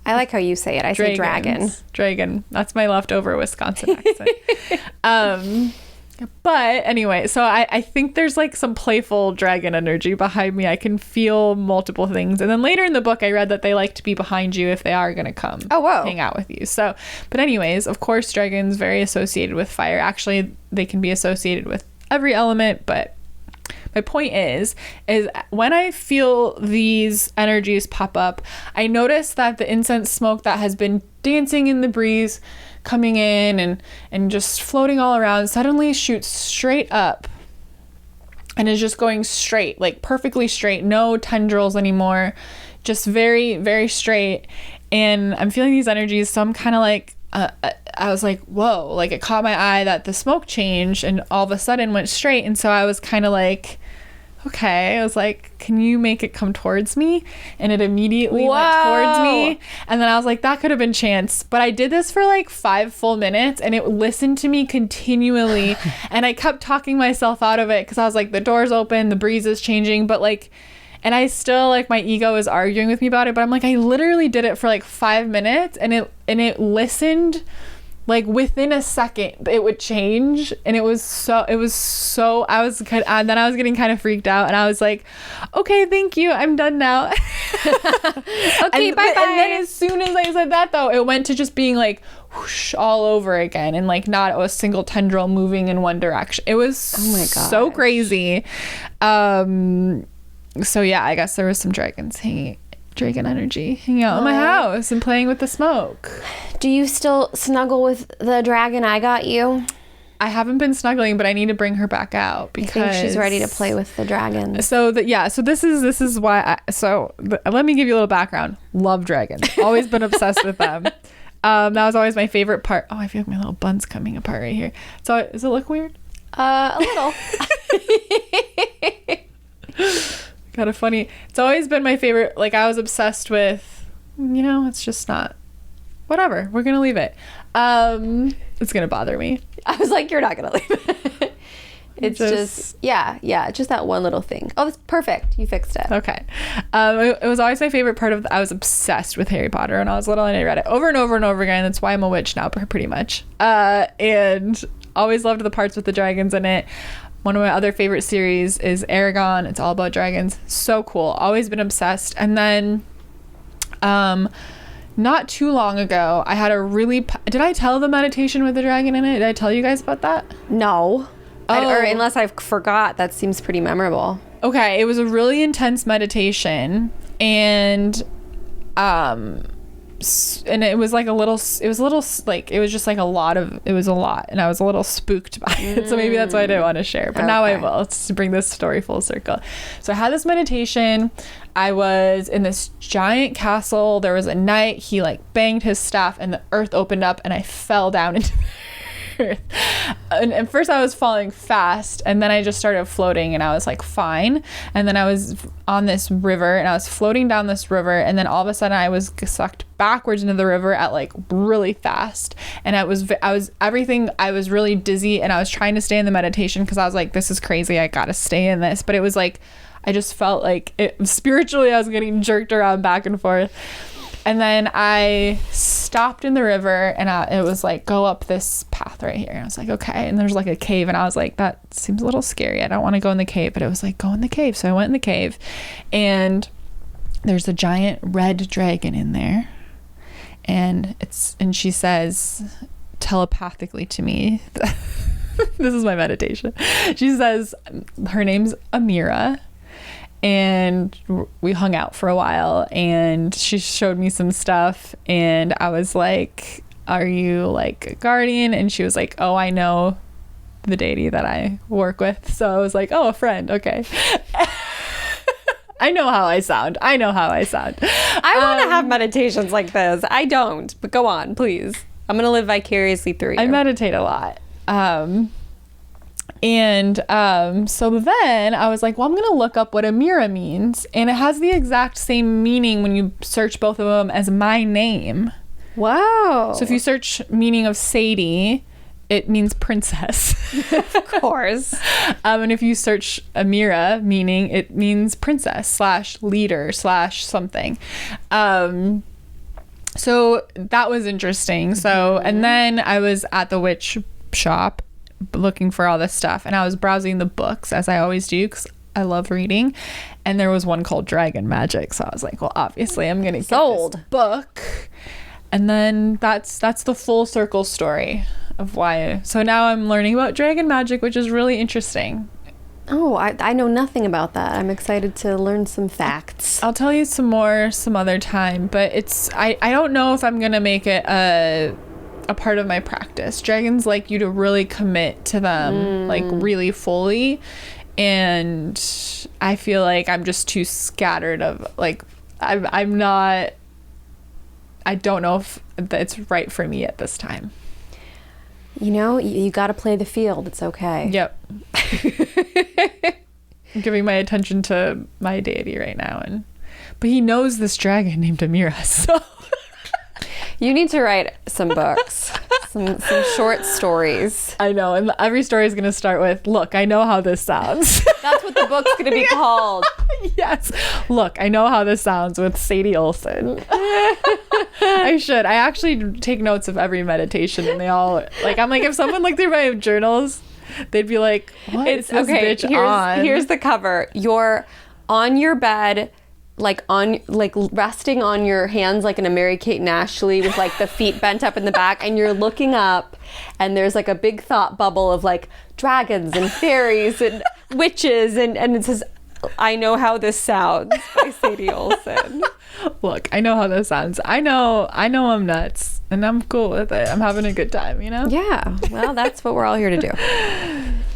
I like how you say it. I say dragon. Dragon. That's my leftover Wisconsin accent. But anyway, so I think there's like some playful dragon energy behind me. I can feel multiple things. And then later in the book, I read that they like to be behind you if they are going to come hang out with you. So, but anyways, of course, dragons very associated with fire. Actually, they can be associated with every element, but my point is when I feel these energies pop up, I notice that the incense smoke that has been dancing in the breeze, coming in and just floating all around, suddenly shoots straight up and is just going straight, like perfectly straight, no tendrils anymore, just very, very straight. And I'm feeling these energies, so I'm kind of like, I was like, whoa, like it caught my eye that the smoke changed and all of a sudden went straight. And so I was kind of like, okay, I was like, can you make it come towards me? And it immediately went towards me. And then I was like, that could have been chance. But I did this for like 5 full minutes and it listened to me continually. And I kept talking myself out of it because I was like, the door's open, the breeze is changing. But like, and I still like, my ego is arguing with me about it. But I'm like, I literally did it for like 5 minutes and it listened. Like within a second it would change, and then I was getting kind of freaked out, and I was like, okay, thank you, I'm done now. Okay, bye. And then as soon as I said that though, it went to just being like whoosh all over again, and like not a single tendril moving in one direction. It was oh my gosh, so crazy. So yeah, I guess there was some dragon energy hanging out in my house and playing with the smoke. Do you still snuggle with the dragon I got you? I haven't been snuggling, but I need to bring her back out because I think she's ready to play with the dragon. So this is why let me give you a little background. Love dragons. Always been obsessed with them. That was always my favorite part. Oh, I feel like my little bun's coming apart right here. So does it look weird? A little. Kind of funny. It's always been my favorite. Like I was obsessed with, it's just not, whatever, we're gonna leave it. It's gonna bother me. I was like, you're not gonna leave it. It's just just that one little thing. Oh, it's perfect, you fixed it. Okay. It was always my favorite part of I was obsessed with Harry Potter when I was little, and I read it over and over and over again. That's why I'm a witch now, pretty much. And always loved the parts with the dragons in it. One of my other favorite series is Aragon. It's all about dragons. So cool. Always been obsessed. And then not too long ago, I had a really... Did I tell the meditation with the dragon in it? Did I tell you guys about that? No. Or unless I forgot. That seems pretty memorable. Okay. It was a really intense meditation. And it was like it was just like it was a lot, and I was a little spooked by it. So maybe that's why I didn't want to share, but now I will, to bring this story full circle. So I had this meditation. I was in this giant castle. There was a knight. He like banged his staff and the earth opened up and I fell down into the earth. And at first I was falling fast, and then I just started floating and I was like fine. And then I was on this river and I was floating down this river, and then all of a sudden I was sucked backwards into the river at like really fast, and I was really dizzy, and I was trying to stay in the meditation because I was like, this is crazy, I gotta stay in this. But it was like I just felt like spiritually I was getting jerked around back and forth. And then I stopped in the river, and it was like, go up this path right here. And I was like, okay. And there's like a cave, and I was like, that seems a little scary. I don't want to go in the cave. But it was like, go in the cave. So I went in the cave, and there's a giant red dragon in there, and she says telepathically to me, this is my meditation. She says her name's Amira, and we hung out for a while, and she showed me some stuff, and I was like, are you like a guardian? And she was like, oh, I know the deity that I work with. So I was like, oh, a friend. Okay. I know how I sound. I want to have meditations like this. I don't, but go on, please. I'm going to live vicariously through you. I meditate a lot. So then I was like, well, I'm going to look up what Amira means. And it has the exact same meaning when you search both of them as my name. Wow. So if you search meaning of Sadie, it means princess. Of course. And if you search Amira meaning, it means princess / leader / something. So that was interesting. So, and then I was at the witch shop looking for all this stuff, and I was browsing the books, as I always do, because I love reading, and there was one called Dragon Magic. So I was like, well, obviously I'm gonna get this book. And then that's the full circle story of why. So now I'm learning about dragon magic, which is really interesting. Oh, I know nothing about that. I'm excited to learn some facts. I'll tell you some more some other time, but I don't know if I'm going to make it a part of my practice. Dragons like you to really commit to them, like really fully. And I feel like I'm just too scattered of like, I'm not, I don't know if it's right for me at this time. You know, you got to play the field. It's okay. Yep. I'm giving my attention to my deity right now, but he knows this dragon named Amira, so you need to write some books, some short stories. I know, and every story is going to start with, look, I know how this sounds. That's what the book's going to be called. Yes. Look, I know how this sounds with Sadie Olson. I should. I actually take notes of every meditation, and they all, like, I'm like, if someone looked through my journals, they'd be like, what is this bitch on? Here's the cover. You're on your bed, like resting on your hands like in a Mary-Kate and Ashley with like the feet bent up in the back, and you're looking up, and there's like a big thought bubble of like dragons and fairies and witches, and it says, I know how this sounds by Sadie Olson. Look, I know how this sounds. I know I'm nuts, and I'm cool with it. I'm having a good time, you know? Yeah. Well, that's what we're all here to do.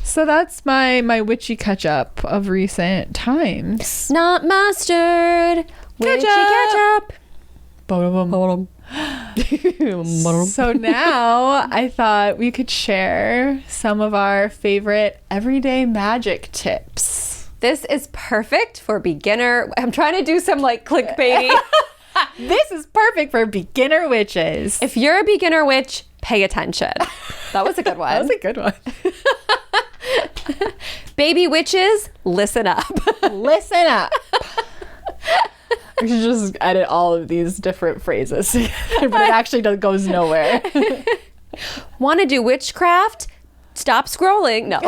So that's my witchy catch-up of recent times. Not mustard. Witchy catch-up. So now I thought we could share some of our favorite everyday magic tips. This is perfect for beginner. I'm trying to do some like clickbaity. This is perfect for beginner witches. If you're a beginner witch, pay attention. That was a good one. That was a good one. Baby witches, listen up. Listen up. We should just edit all of these different phrases, but it actually goes nowhere. Want to do witchcraft? Stop scrolling. No.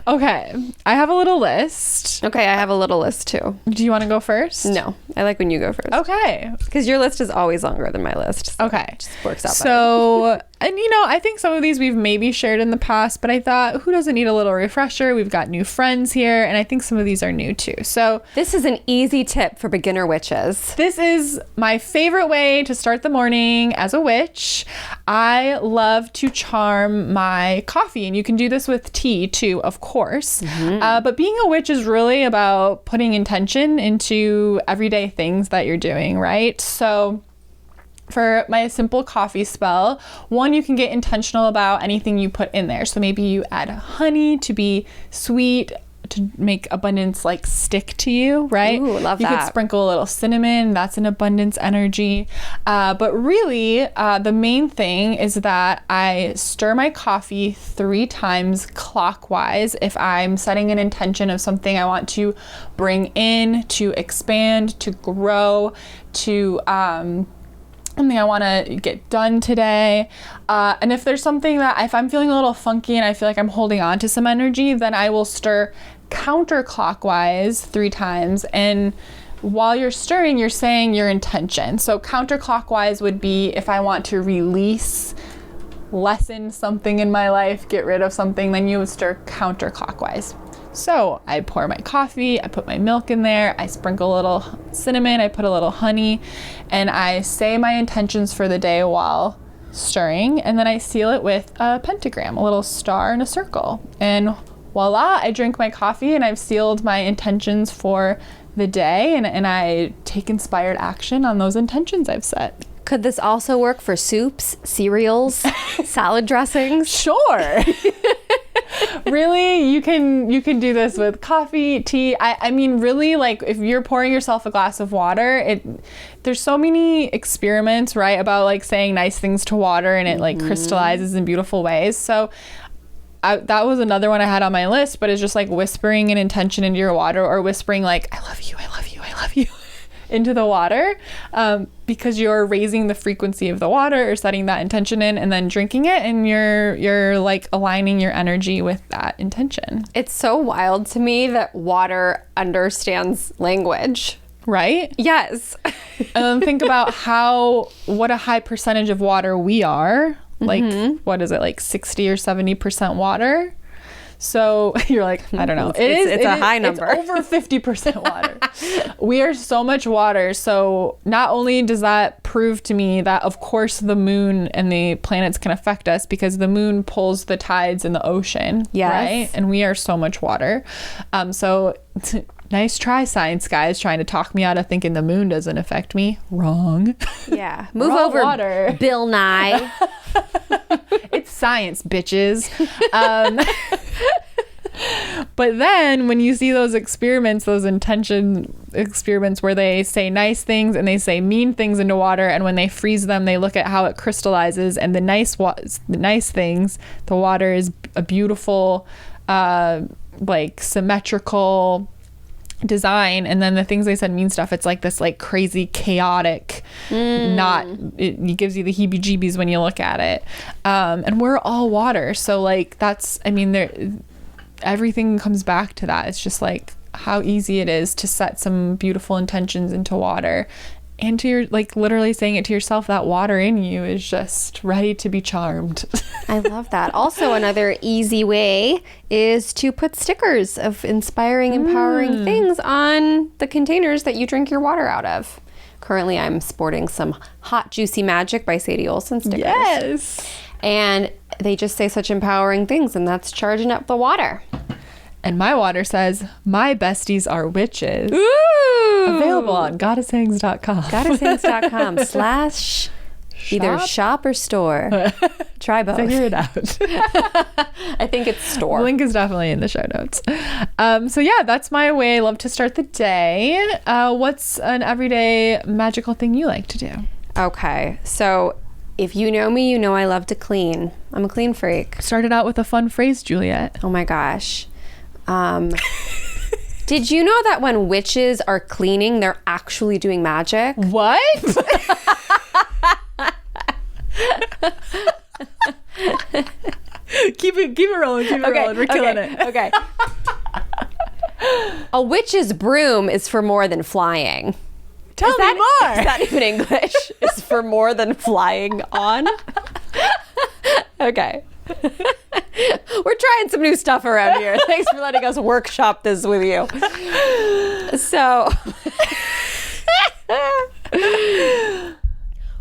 Okay, I have a little list. Okay, I have a little list too. Do you want to go first? No, I like when you go first. Okay. Because your list is always longer than my list. So okay. It just works out better. And you know, I think some of these we've maybe shared in the past, but I thought, who doesn't need a little refresher? We've got new friends here, and I think some of these are new too. So this is an easy tip for beginner witches. This is my favorite way to start the morning as a witch. I love to charm my coffee, and you can do this with tea too, of course. Mm-hmm. But being a witch is really about putting intention into everyday things that you're doing, right? So for my simple coffee spell, one, you can get intentional about anything you put in there. So maybe you add honey to be sweet, to make abundance like stick to you, right? Ooh, love you that. You could sprinkle a little cinnamon, that's an abundance energy. But really, the main thing is that I stir my coffee 3 times clockwise if I'm setting an intention of something I want to bring in, to expand, to grow, to something I want to get done today. And if there's something that, if I'm feeling a little funky and I feel like I'm holding on to some energy, then I will stir counterclockwise 3 times. And while you're stirring, you're saying your intention. So counterclockwise would be if I want to release, lessen something in my life, get rid of something, then you would stir counterclockwise. So I pour my coffee, I put my milk in there, I sprinkle a little cinnamon, I put a little honey, and I say my intentions for the day while stirring, and then I seal it with a pentagram, a little star and a circle. And voila, I drink my coffee and I've sealed my intentions for the day, and I take inspired action on those intentions I've set. Could this also work for soups, cereals, salad dressings? Sure. Really, you can do this with coffee, tea. I mean, really, like if you're pouring yourself a glass of water, there's so many experiments, right, about like saying nice things to water, and it like crystallizes in beautiful ways. So that was another one I had on my list, but it's just like whispering an intention into your water, or whispering like, I love you, I love you, I love you into the water, because you're raising the frequency of the water or setting that intention in, and then drinking it, and you're like aligning your energy with that intention. It's so wild to me that water understands language. Right? Yes. And think about what a high percentage of water we are. Like, what is it, like 60 or 70% water? So you're like, I don't know. It's a high number. It's over 50% water. We are so much water. So not only does that prove to me that, of course, the moon and the planets can affect us, because the moon pulls the tides in the ocean, yes, right? And we are so much water. So nice try, science guys, trying to talk me out of thinking the moon doesn't affect me. Wrong. Yeah. Move over, water. Bill Nye. It's science, bitches. But then when you see those experiments, those intention experiments where they say nice things and they say mean things into water, and when they freeze them, they look at how it crystallizes, and the nice things, the water is a beautiful, like symmetrical design, and then the things they said mean stuff, it's like this like crazy chaotic, it gives you the heebie-jeebies when you look at it. And we're all water, so like that's, I mean, everything comes back to that. It's just like how easy it is to set some beautiful intentions into water, and to your, like literally saying it to yourself, that water in you is just ready to be charmed. I love that. Also, another easy way is to put stickers of inspiring, empowering things on the containers that you drink your water out of. Currently, I'm sporting some Hot Juicy Magic by Sadie Olson stickers. Yes. And they just say such empowering things, and that's charging up the water. And my water says, my besties are witches. Ooh! Available on goddesshangs.com. goddesshangs.com/ either shop or store. Try both. Figure it out. I think it's store. The link is definitely in the show notes. So yeah, that's my way I love to start the day. What's an everyday magical thing you like to do? Okay, so if you know me, you know I love to clean. I'm a clean freak. Started out with a fun phrase, Juliet. Oh my gosh. Did you know that when witches are cleaning, they're actually doing magic? What? Keep it rolling. Keep it rolling. We're killing it. Okay. A witch's broom is for more than flying. Tell me more. Is that even English? It's for more than flying on? Okay. We're trying some new stuff around here. Thanks for letting us workshop this with you. So,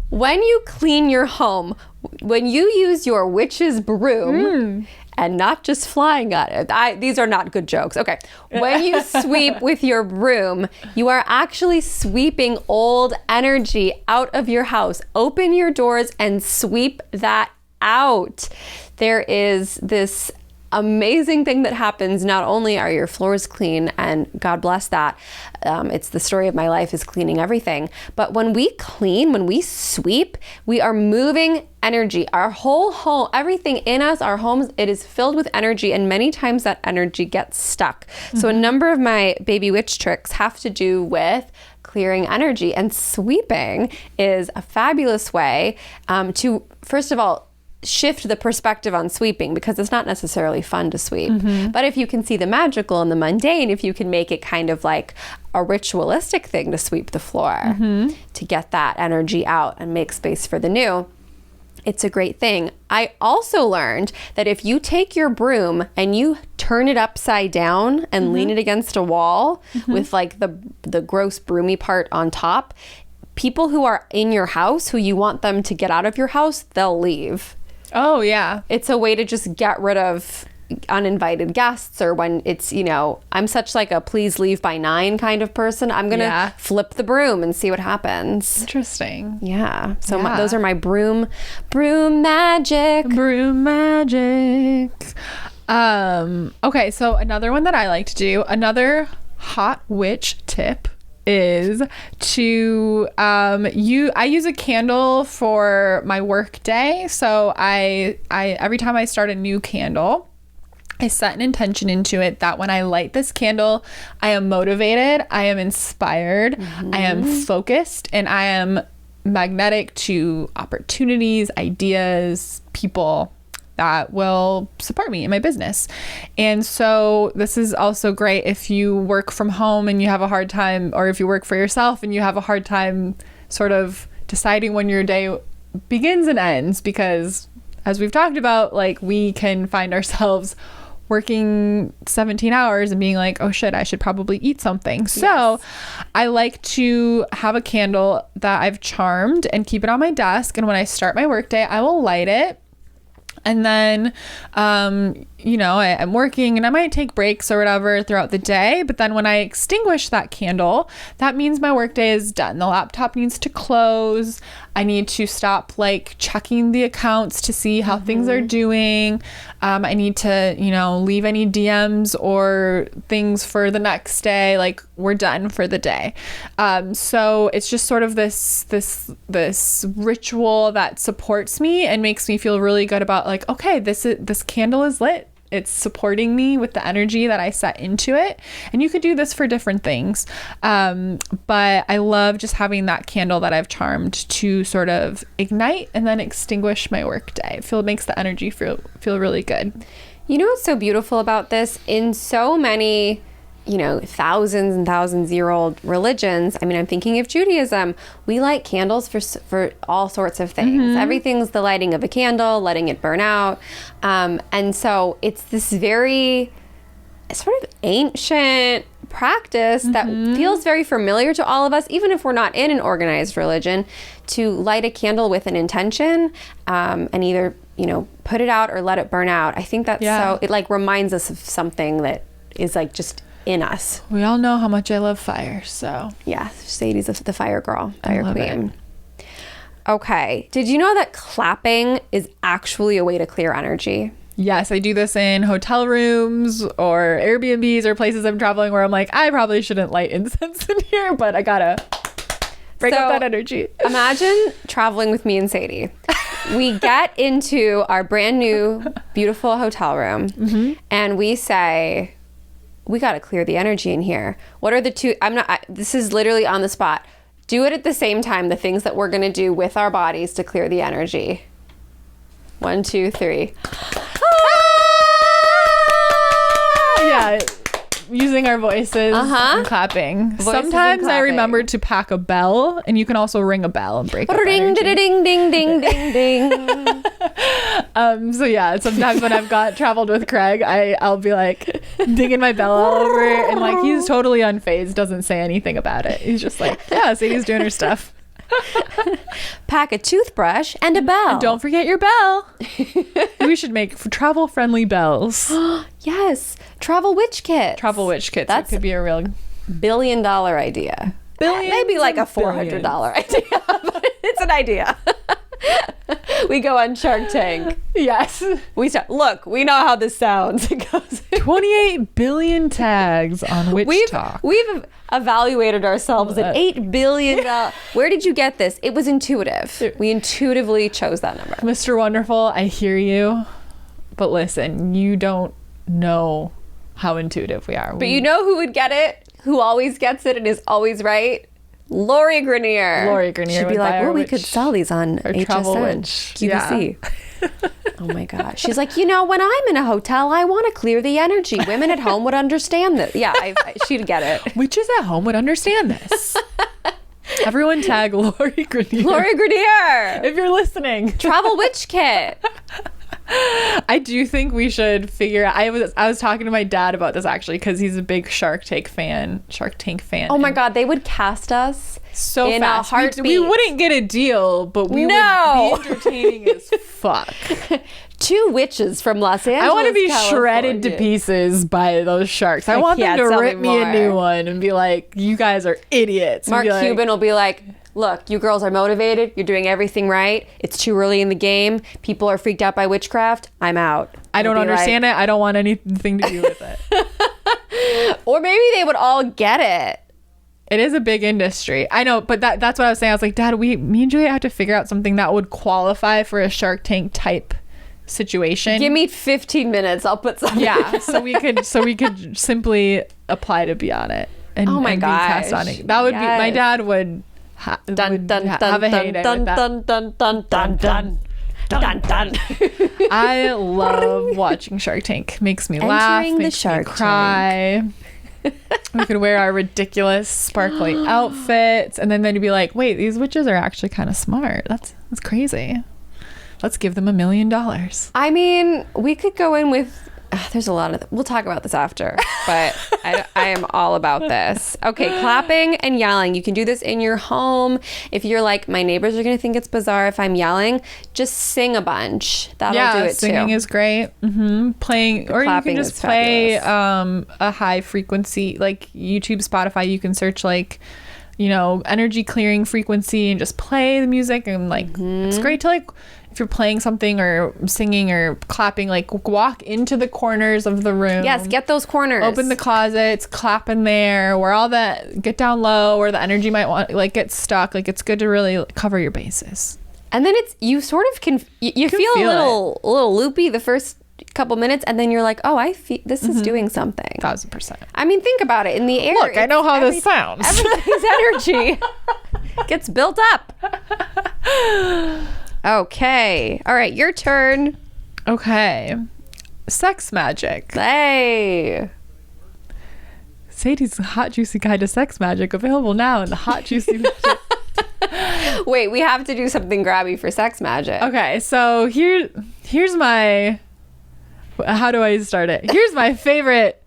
when you clean your home, when you use your witch's broom, and not just flying on it. These are not good jokes. Okay. When you sweep with your broom, you are actually sweeping old energy out of your house. Open your doors and sweep that out. There is this amazing thing that happens. Not only are your floors clean, and God bless that, it's the story of my life is cleaning everything, but when we clean, when we sweep, we are moving energy. Our whole home, everything in us, our homes, it is filled with energy, and many times that energy gets stuck. So a number of my baby witch tricks have to do with clearing energy, and sweeping is a fabulous way to, first of all, shift the perspective on sweeping, because it's not necessarily fun to sweep. But if you can see the magical and the mundane, if you can make it kind of like a ritualistic thing to sweep the floor to get that energy out and make space for the new, it's a great thing. I also learned that if you take your broom and you turn it upside down and lean it against a wall with like the gross broomy part on top, people who are in your house, who you want them to get out of your house, they'll leave. Oh, yeah. It's a way to just get rid of uninvited guests, or when it's, you know, I'm such like a please leave by 9 kind of person. I'm going to flip the broom and see what happens. Interesting. Yeah. So those are my broom magic. Broom magic. Okay, so another one that I like to do, another hot witch tip, is to I use a candle for my work day. So I every time I start a new candle, I set an intention into it that when I light this candle, I am motivated, I am inspired, I am focused, and I am magnetic to opportunities, ideas, people that will support me in my business. And so this is also great if you work from home and you have a hard time, or if you work for yourself and you have a hard time sort of deciding when your day begins and ends, because as we've talked about, like, we can find ourselves working 17 hours and being like, oh shit, I should probably eat something. Yes. So I like to have a candle that I've charmed and keep it on my desk. And when I start my workday, I will light it. And then, you know, I'm working and I might take breaks or whatever throughout the day. But then when I extinguish that candle, that means my workday is done. The laptop needs to close. I need to stop like checking the accounts to see how things are doing. I need to, you know, leave any DMs or things for the next day. Like, we're done for the day. So it's just sort of this ritual that supports me and makes me feel really good about like, okay, this candle is lit. It's supporting me with the energy that I set into it. And you could do this for different things. But I love just having that candle that I've charmed to sort of ignite and then extinguish my work day. It makes the energy feel really good. You know what's so beautiful about this? In so many, you know, thousands and thousands year old religions, I mean, I'm thinking of Judaism, we light candles for all sorts of things. Everything's the lighting of a candle, letting it burn out. And so it's this very sort of ancient practice that feels very familiar to all of us, even if we're not in an organized religion, to light a candle with an intention, and either, you know, put it out or let it burn out. I think that's so, it like reminds us of something that is like just in us. We all know how much I love fire, so. Yeah, Sadie's the fire girl, fire queen. Okay, did you know that clapping is actually a way to clear energy? Yes, I do this in hotel rooms or Airbnbs or places I'm traveling where I'm like, I probably shouldn't light incense in here, but I gotta break up that energy. Imagine traveling with me and Sadie. We get into our brand new, beautiful hotel room and we say, we got to clear the energy in here. What are the two? This is literally on the spot. Do it at the same time, the things that we're going to do with our bodies to clear the energy. 1, 2, 3. Yeah, using our voices and clapping. Sometimes I remember to pack a bell, and you can also ring a bell and break up Ring, ding, ding, ding, ding, ding. So yeah, sometimes when I've traveled with Craig, I'll be like dinging my bell all over, and like he's totally unfazed, doesn't say anything about it. He's just like, yeah, Sadie's doing her stuff. Pack a toothbrush and a bell. And don't forget your bell. We should make travel-friendly bells. Yes, travel witch kits. Travel witch kits. That could be a real $1 billion idea. Maybe like a $400 idea, but it's an idea. We go on Shark Tank. Yes. We start. Look, we know how this sounds. It goes 28 billion tags on Witch Talk. We've evaluated ourselves at $8 billion. Where did you get this? It was intuitive. We intuitively chose that number. Mr. Wonderful, I hear you. But listen, you don't know how intuitive we are. But you know who would get it? Who always gets it and is always right? Lori Grenier. Lori Grenier should be like, well, we could sell these on HSN, Travel Witch. QVC. Yeah. Oh my gosh. She's like, you know, when I'm in a hotel, I want to clear the energy. Women at home would understand this. Yeah, she'd get it. Witches at home would understand this. Everyone tag Lori Grenier. Lori Grenier. If you're listening. Travel witch kit. I do think we should figure out. I was talking to my dad about this actually because he's a big Shark Tank fan. Oh my God, they would cast us so in fast. a heartbeat. We wouldn't get a deal, but we would be entertaining as fuck. 2 witches from Los Angeles, I want to be California. shredded to pieces by those sharks. I want them to rip me a new one and be like, you guys are idiots. Mark Cuban will be like, look, you girls are motivated. You're doing everything right. It's too early in the game. People are freaked out by witchcraft. I'm out. I don't understand it. I don't want anything to do with it. Or maybe they would all get it. It is a big industry. I know, but that's what I was saying. I was like, Dad, me and Juliet have to figure out something that would qualify for a Shark Tank type situation. Give me 15 minutes. I'll put something. Yeah, so we could simply apply to be on it. And, oh my and gosh. be cast on it. That would be my dad would have a heyday with that. Dun dun dun dun dun dun dun. I love watching Shark Tank. Makes me laugh, makes me cry. We could wear our ridiculous sparkly outfits, and then they'd be like, "Wait, these witches are actually kind of smart. That's crazy. Let's give them $1 million." I mean, we could go in with. There's a lot of. We'll talk about this after, but I am all about this. Okay, clapping and yelling. You can do this in your home. If you're like, my neighbors are going to think it's bizarre if I'm yelling, just sing a bunch. That'll do it too. Singing is great. Playing, or you can just play a high frequency, like YouTube, Spotify. You can search like, energy clearing frequency and just play the music, and like it's great to like. If you're playing something or singing or clapping, like walk into the corners of the room. Yes, get those corners. Open the closets, clap in there, where all that, get down low, where the energy might want, like get stuck. Like it's good to really cover your bases. And then you sort of you feel a little loopy the first couple minutes, and then you're like, oh, I feel this is doing something. 1000%. I mean, think about it. In the air. Look, I know how this sounds. Everything's energy gets built up. Okay. All right, your turn. Okay. Sex magic. Hey. Sadie's Hot Juicy Guide to Sex Magic, available now in the Hot Juicy Magic. Wait, we have to do something grabby for sex magic. Okay, so here's my... How do I start it? Here's my favorite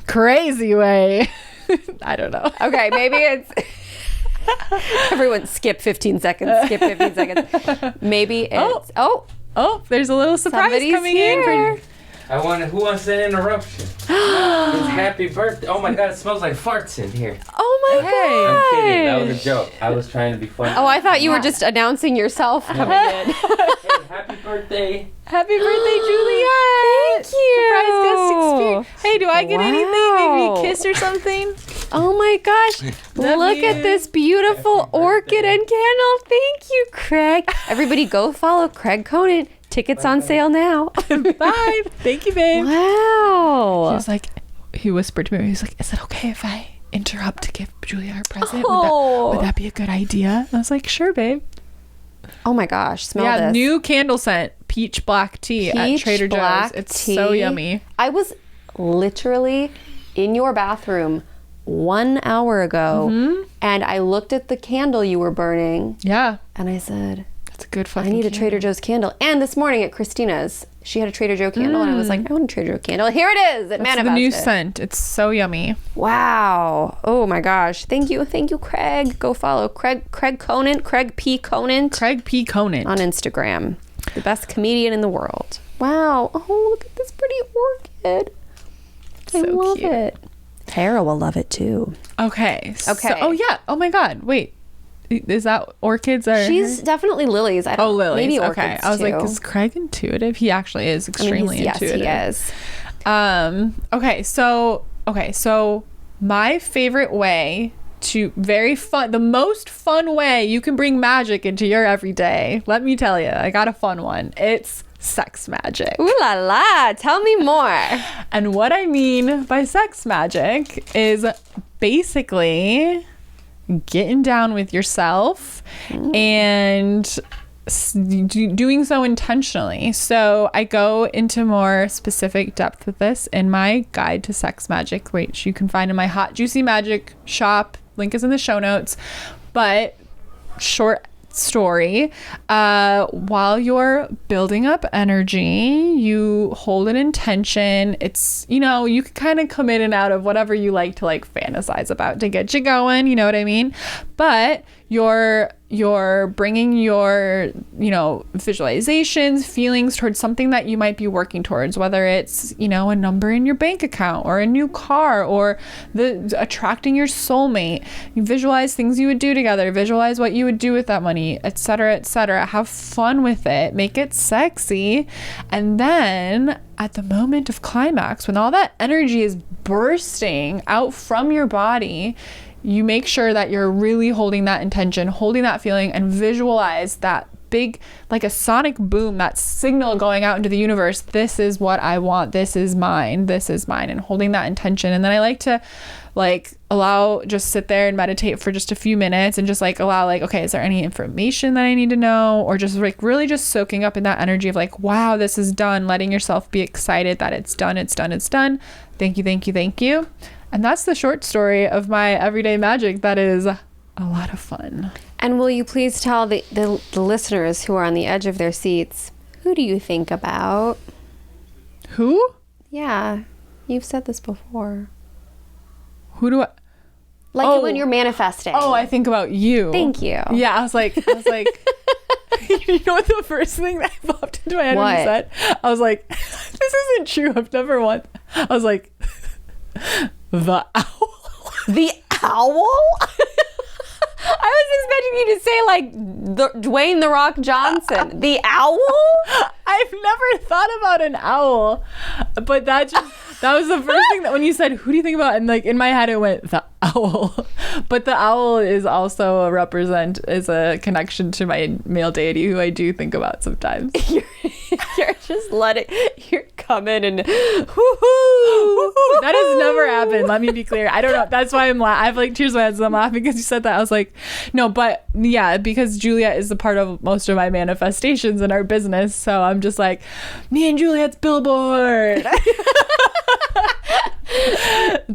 crazy way. I don't know. Okay, maybe it's... Everyone skip 15 seconds. Maybe it's... Oh, there's a little surprise coming here. in. Who wants an interruption? It's happy birthday. Oh my God, it smells like farts in here. Oh my God. I'm kidding. That was a joke. I was trying to be funny. Oh, I thought you were just announcing yourself coming in. Hey, happy birthday. Happy birthday, Juliet. Thank you. Surprise guest experience. Hey, do I get anything? Maybe a kiss or something? Oh my gosh. Look at this beautiful orchid and candle. Thank you, Craig. Everybody go follow Craig Conant. Tickets on sale now. Bye. Thank you, babe. Wow. He whispered to me, he was like, is it okay if I interrupt to give Julia her present? Oh. Would that be a good idea? And I was like, sure, babe. Oh my gosh. Smell this. Yeah, new candle scent, peach black tea at Trader Joe's. It's so yummy. I was literally in your bathroom 1 hour ago, and I looked at the candle you were burning. Yeah. And I said, that's a good fucking I need a candle. Trader Joe's candle. And this morning at Christina's, she had a Trader Joe candle, and I was like, I want a Trader Joe candle. Here it is. It manifested. The new scent. It's so yummy. Wow. Oh my gosh. Thank you, Craig. Go follow Craig Conant, Craig P. Conant. Craig P. Conant. On Instagram. The best comedian in the world. Wow. Oh, look at this pretty orchid. I love it. Tara will love it too. Okay. Oh yeah. Oh my God. Wait. Is that orchids? She's definitely lilies. Lilies. Maybe orchids okay. I was too. like, is Craig intuitive? He actually is extremely intuitive. Yes, he is. So my favorite way to the most fun way you can bring magic into your everyday. Let me tell you, I got a fun one. It's sex magic. Ooh la la. Tell me more. And what I mean by sex magic is basically getting down with yourself and doing so intentionally. So I go into more specific depth with this in my guide to sex magic, which you can find in my Hot Juicy Magic shop. Link is in the show notes. But short story, while you're building up energy, you hold an intention. It's, you know, you can kind of come in and out of whatever you like to like fantasize about to get you going, you know what I mean? But you're bringing your, you know, visualizations, feelings towards something that you might be working towards, whether it's, you know, a number in your bank account or a new car or the attracting your soulmate. You visualize things you would do together, visualize what you would do with that money, etc., etc. Have fun with it, make it sexy, and then at the moment of climax, when all that energy is bursting out from your body, you make sure that you're really holding that intention, holding that feeling, and visualize that big, like a sonic boom, that signal going out into the universe. This is what I want. This is mine. This is mine. And holding that intention. And then I like to just sit there and meditate for just a few minutes and just like allow like, okay, is there any information that I need to know? Or just like really just soaking up in that energy of like, wow, this is done. Letting yourself be excited that it's done. It's done. It's done. Thank you. Thank you. Thank you. And that's the short story of my everyday magic that is a lot of fun. And will you please tell the listeners who are on the edge of their seats, who do you think about? Who? Yeah, you've said this before. Who do I... Like when you're manifesting. Oh, I think about you. Thank you. Yeah, I was like, you know what the first thing that popped into my head when you said? I was like, this isn't true. I've never won. I was like... The owl. The owl? I was expecting you to say like Dwayne The Rock Johnson. The owl? I've never thought about an owl, but that was the first thing that when you said, who do you think about? And like in my head it went the owl. But the owl is also is a connection to my male deity who I do think about sometimes. You're just you're coming and woo-hoo. That has never happened. Let me be clear. I don't know. That's why I have like tears in my eyes. I'm laughing because you said that. I was like, no, but yeah, because Juliet is a part of most of my manifestations in our business. So I'm just like, me and Juliet's billboard.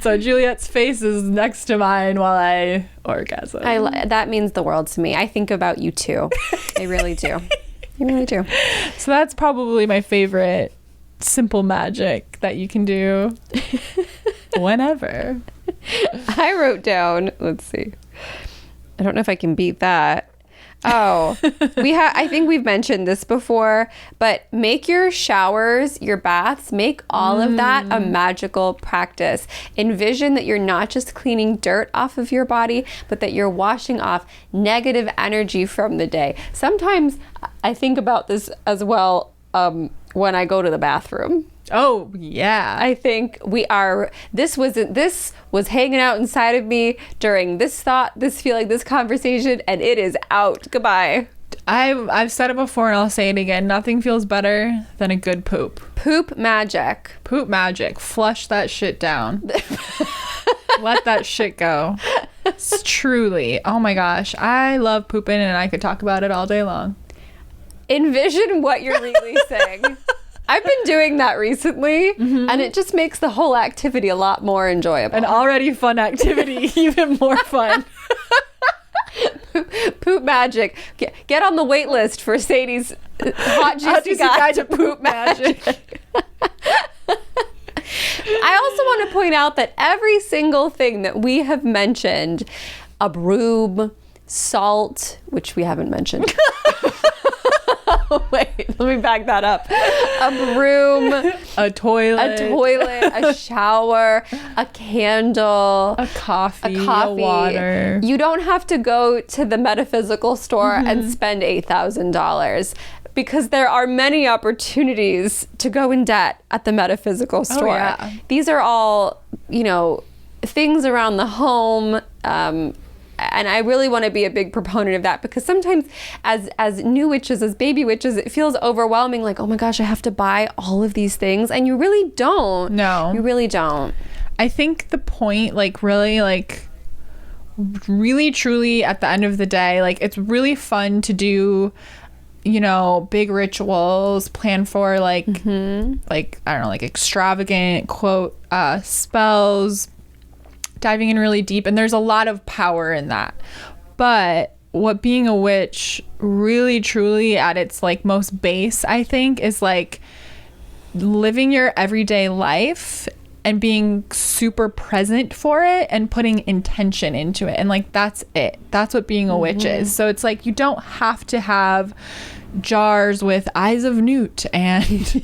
So Juliet's face is next to mine while I orgasm. That means the world to me. I think about you too. I really do. I really do. So that's probably my favorite simple magic that you can do whenever. I wrote down, let's see. I don't know if I can beat that. Oh, I think we've mentioned this before, but make your showers, your baths, make all of that a magical practice. Envision that you're not just cleaning dirt off of your body, but that you're washing off negative energy from the day. Sometimes I think about this as well when I go to the bathroom. Oh, yeah. I think this was hanging out inside of me during this thought, this feeling, this conversation, and it is out. Goodbye. I've said it before and I'll say it again. Nothing feels better than a good poop. Poop magic. Poop magic. Flush that shit down. Let that shit go. It's truly. Oh my gosh. I love pooping and I could talk about it all day long. Envision what you're releasing. I've been doing that recently, and it just makes the whole activity a lot more enjoyable. An already fun activity, even more fun. Poop magic. Get on the wait list for Sadie's Hot Juicy Guide to Poop Magic. I also want to point out that every single thing that we have mentioned, a broom, salt, which we haven't mentioned. Wait, let me back that up. A broom, a toilet, a shower, a candle, a coffee, a water. You don't have to go to the metaphysical store and spend $8,000 because there are many opportunities to go in debt at the metaphysical store. Oh, yeah. These are all, things around the home. And I really want to be a big proponent of that because sometimes as new witches, as baby witches, it feels overwhelming. Like, oh my gosh, I have to buy all of these things. And you really don't. No. You really don't. I think the point, really truly at the end of the day, it's really fun to do you know, big rituals, plan for like I don't know, like extravagant quote spells, diving in really deep, and there's a lot of power in that. But what being a witch really truly at its like most base, I think, is like living your everyday life and being super present for it and putting intention into it. And like, that's it. That's what being a witch is. So it's like, you don't have to have jars with eyes of newt and,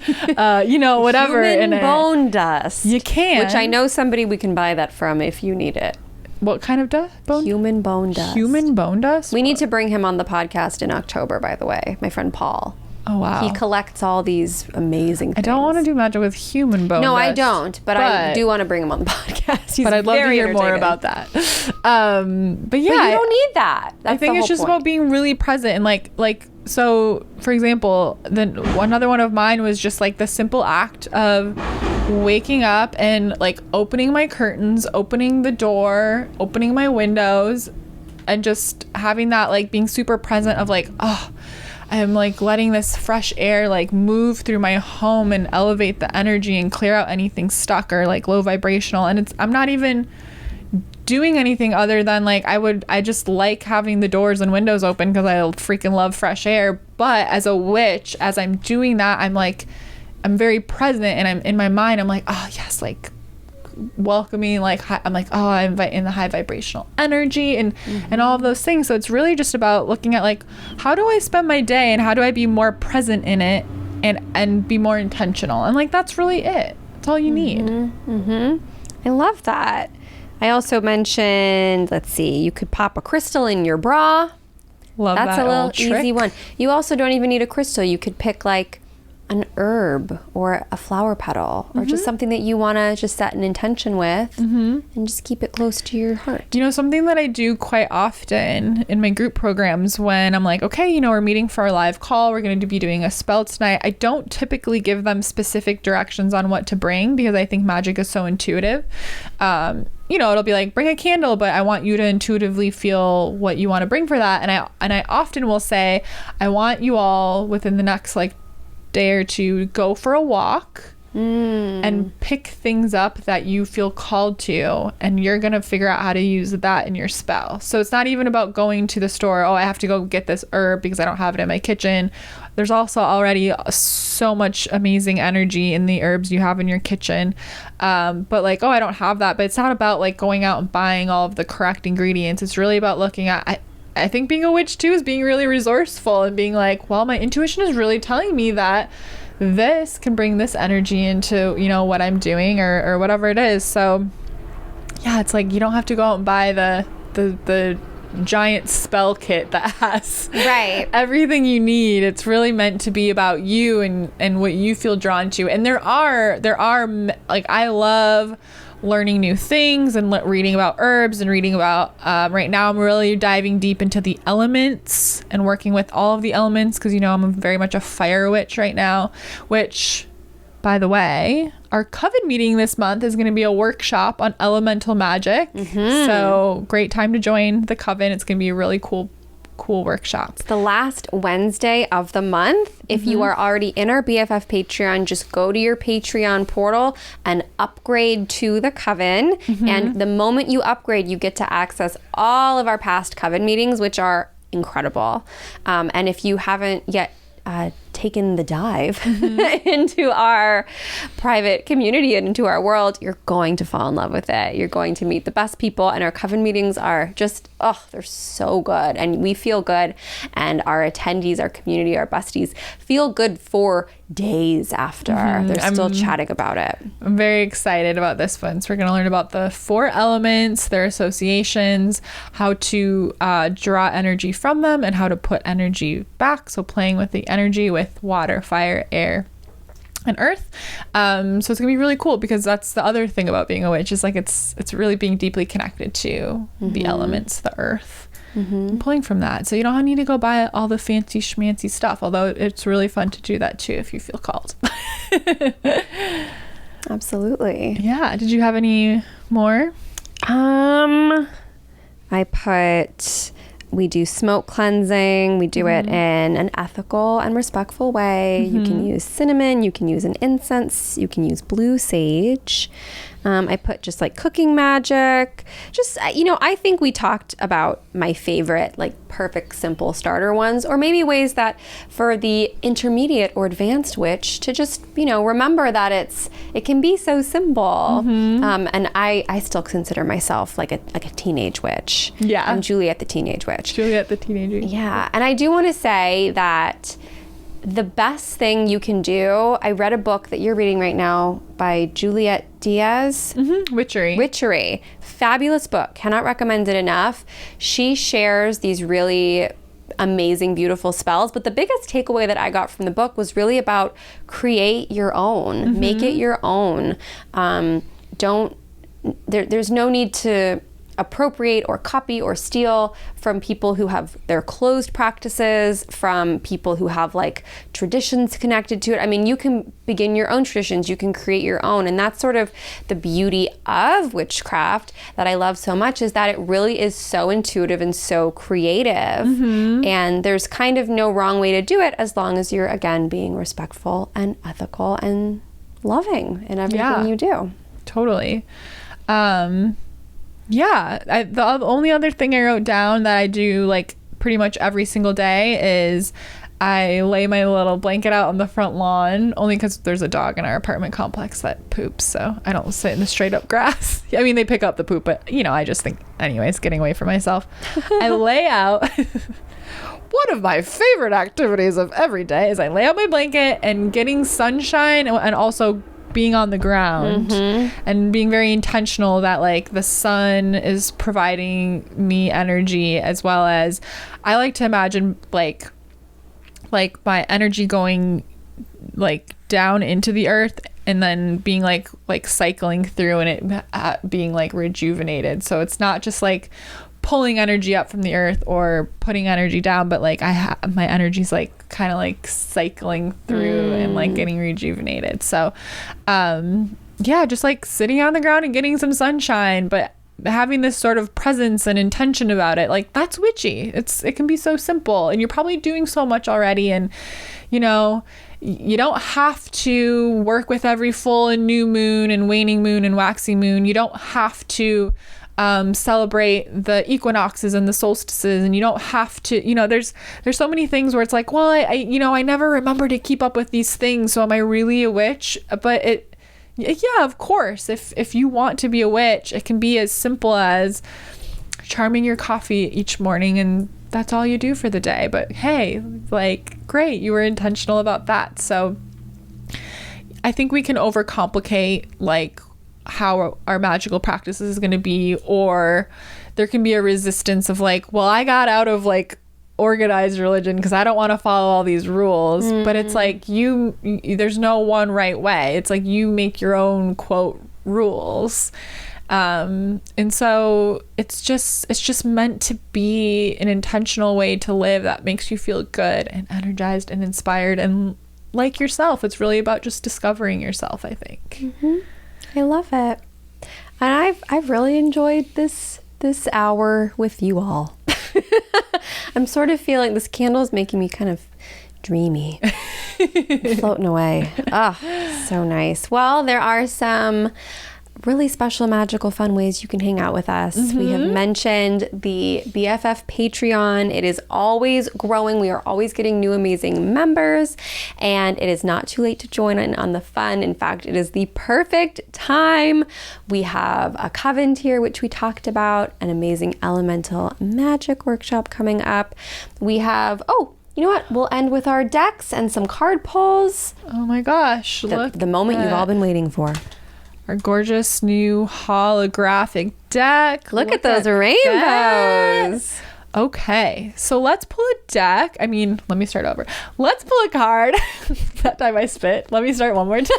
you know, whatever. Human bone dust. You can. Which I know somebody we can buy that from if you need it. What kind of bone? Human bone dust. Human bone dust? We need to bring him on the podcast in October, by the way. My friend Paul. Oh, wow. He collects all these amazing things. I don't want to do magic with human bone No, dust. I don't. But I do want to bring him on the podcast. He's but I'd love to hear more entertaining. about that. But yeah. But you don't need that. That's I think it's just about being really present and like so for example, then another one of mine was just like the simple act of waking up and like opening my curtains, opening the door, opening my windows, and just having that like being super present of like, oh, I'm like letting this fresh air like move through my home and elevate the energy and clear out anything stuck or like low vibrational. And I'm not even doing anything other than like I just like having the doors and windows open because I freaking love fresh air. But as a witch, as I'm doing that, I'm very present, and I'm in my mind, I'm like, oh yes, like welcoming, like I'm like, oh, I invite in the high vibrational energy and all of those things. So it's really just about looking at like, how do I spend my day and how do I be more present in it and be more intentional, and like that's really it. That's all you need. I love that. I also mentioned, let's see, you could pop a crystal in your bra. Love That's that a little old trick. easy one. You also don't even need a crystal. You could pick like an herb or a flower petal or just something that you want to just set an intention with and just keep it close to your heart. You know, something that I do quite often in my group programs when I'm like, okay, you know, we're meeting for our live call, we're going to be doing a spell tonight. I don't typically give them specific directions on what to bring because I think magic is so intuitive. You know, it'll be like, bring a candle, but I want you to intuitively feel what you want to bring for that. And I often will say, I want you all within the next like day or two go for a walk and pick things up that you feel called to, and you're gonna figure out how to use that in your spell. So it's not even about going to the store, oh, I have to go get this herb because I don't have it in my kitchen. There's also already so much amazing energy in the herbs you have in your kitchen, but like, oh, I don't have that. But it's not about like going out and buying all of the correct ingredients. It's really about looking at, I think being a witch too is being really resourceful and being like, well, my intuition is really telling me that this can bring this energy into, you know, what I'm doing or whatever it is. So yeah, it's like you don't have to go out and buy the giant spell kit that has everything you need. It's really meant to be about you and what you feel drawn to. And there are like, I love learning new things and reading about herbs and reading about right now I'm really diving deep into the elements and working with all of the elements because, you know, I'm very much a fire witch right now, which, by the way, our coven meeting this month is going to be a workshop on elemental magic. So great time to join the coven. It's going to be a really cool workshop. It's the last Wednesday of the month. If you are already in our BFF Patreon, just go to your Patreon portal and upgrade to the coven. And the moment you upgrade, you get to access all of our past coven meetings, which are incredible. And if you haven't yet taken the dive into our private community and into our world, you're going to fall in love with it. You're going to meet the best people, and our coven meetings are just, they're so good, and we feel good, and our attendees, our community, our besties feel good for days after. They're still chatting about it. I'm very excited about this one. So we're going to learn about the 4 elements, their associations, how to draw energy from them, and how to put energy back. So playing with the energy with water, fire, air, and earth. So it's gonna be really cool because that's the other thing about being a witch is like it's really being deeply connected to the elements, the earth, and pulling from that. So you don't need to go buy all the fancy schmancy stuff, although it's really fun to do that too if you feel called. Absolutely. Yeah. Did you have any more? I put We do smoke cleansing. We do it in an ethical and respectful way. You can use cinnamon. You can use an incense. You can use blue sage. I put just like cooking magic. Just, I think we talked about my favorite, like perfect, simple starter ones, or maybe ways that for the intermediate or advanced witch to just, remember that it can be so simple. And I still consider myself like a teenage witch. Yeah. I'm Juliet the teenage witch. Juliet the teenager. Yeah. And I do want to say that the best thing you can do, I read a book that you're reading right now by Juliet Diaz. Witchery. Fabulous book. Cannot recommend it enough. She shares these really amazing, beautiful spells. But the biggest takeaway that I got from the book was really about create your own. Make it your own. There's no need to appropriate or copy or steal from people who have their closed practices, from people who have like traditions connected to it. I mean, you can begin your own traditions, you can create your own. And that's sort of the beauty of witchcraft that I love so much, is that it really is so intuitive and so creative. And there's kind of no wrong way to do it, as long as you're, again, being respectful and ethical and loving in everything you do. Totally. The only other thing I wrote down that I do like pretty much every single day is I lay my little blanket out on the front lawn, only because there's a dog in our apartment complex that poops, so I don't sit in the straight up grass. I mean, they pick up the poop, but I just think, anyways, getting away from myself. I lay out. One of my favorite activities of every day is I lay out my blanket and getting sunshine, and also being on the ground and being very intentional that like the sun is providing me energy, as well as I like to imagine like my energy going like down into the earth and then being like cycling through and it being like rejuvenated. So it's not just like pulling energy up from the earth or putting energy down, but like my energy's like kind of like cycling through and like getting rejuvenated. So just like sitting on the ground and getting some sunshine, but having this sort of presence and intention about it, like that's witchy. It can be so simple, and you're probably doing so much already. And you don't have to work with every full and new moon and waning moon and waxing moon. You don't have to celebrate the equinoxes and the solstices, and you don't have to, there's so many things where it's like, well, I never remember to keep up with these things, so am I really a witch? But of course, if you want to be a witch, it can be as simple as charming your coffee each morning, and that's all you do for the day. But hey, like, great, you were intentional about that. So I think we can overcomplicate like how our magical practice is going to be, or there can be a resistance of like, well, I got out of like organized religion because I don't want to follow all these rules. But it's like there's no one right way. It's like you make your own quote rules, and so it's just meant to be an intentional way to live that makes you feel good and energized and inspired and like yourself. It's really about just discovering yourself, I think. I love it. And I've really enjoyed this hour with you all. I'm sort of feeling this candle is making me kind of dreamy. Floating away. So nice. Well, there are some really special, magical, fun ways you can hang out with us. We have mentioned the BFF Patreon. It is always growing. We are always getting new amazing members, and it is not too late to join in on the fun. In fact, it is the perfect time. We have a coven tier, which we talked about, an amazing elemental magic workshop coming up. We have, you know what? We'll end with our decks and some card pulls. Oh my gosh. The moment you've all been waiting for. Our gorgeous new holographic deck. Look at those rainbows. Okay, so let's pull a deck. Let me start over. Let's pull a card. That time I spit. Let me start one more time.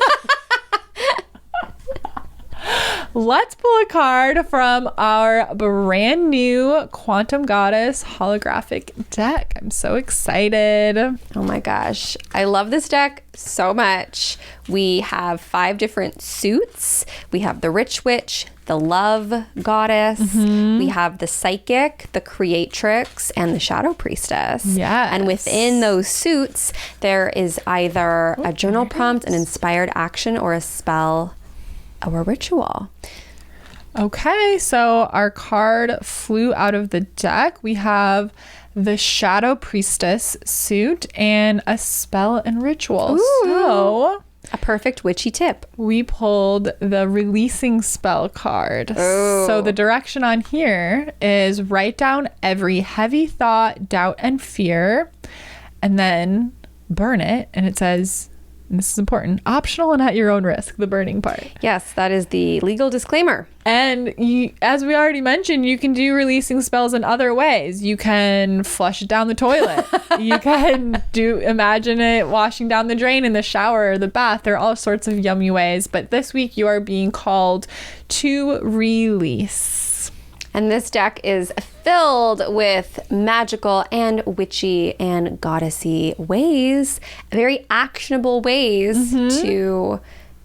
Let's pull a card from our brand new Quantum Goddess holographic deck. I'm so excited. Oh my gosh. I love this deck so much. We have 5 different suits. We have the Rich Witch, the the love goddess. We have the psychic, the creatrix, and the shadow priestess. Yes. And within those suits, there is either a journal prompt, an inspired action, or a spell or a ritual. Okay, so our card flew out of the deck. We have the Shadow Priestess suit and a spell and ritual. Ooh. So A perfect witchy tip. we pulled the releasing spell card. Oh. So the direction on here is write down every heavy thought, doubt, and fear, and then burn it. And it says, and this is important, optional and at your own risk, the burning part. Yes, that is the legal disclaimer. And you, as we already mentioned, you can do releasing spells in other ways. You can flush it down the toilet. You can imagine it washing down the drain in the shower or the bath. There are all sorts of yummy ways. But this week you are being called to release. And this deck is filled with magical and witchy and goddessy ways, very actionable ways to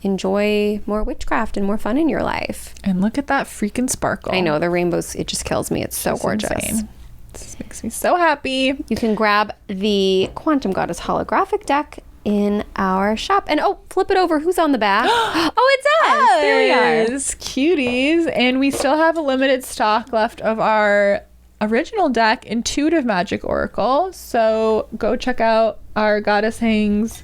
enjoy more witchcraft and more fun in your life. And look at that freaking sparkle. I know, the rainbows, it just kills me. It's so gorgeous. Insane. This makes me so happy. You can grab the Quantum Goddess holographic deck in our shop. And flip it over. Who's on the back? Oh, it's us. There we are. Yes, cuties. And we still have a limited stock left of our original deck, Intuitive Magic Oracle. So go check out our goddesshangs.com.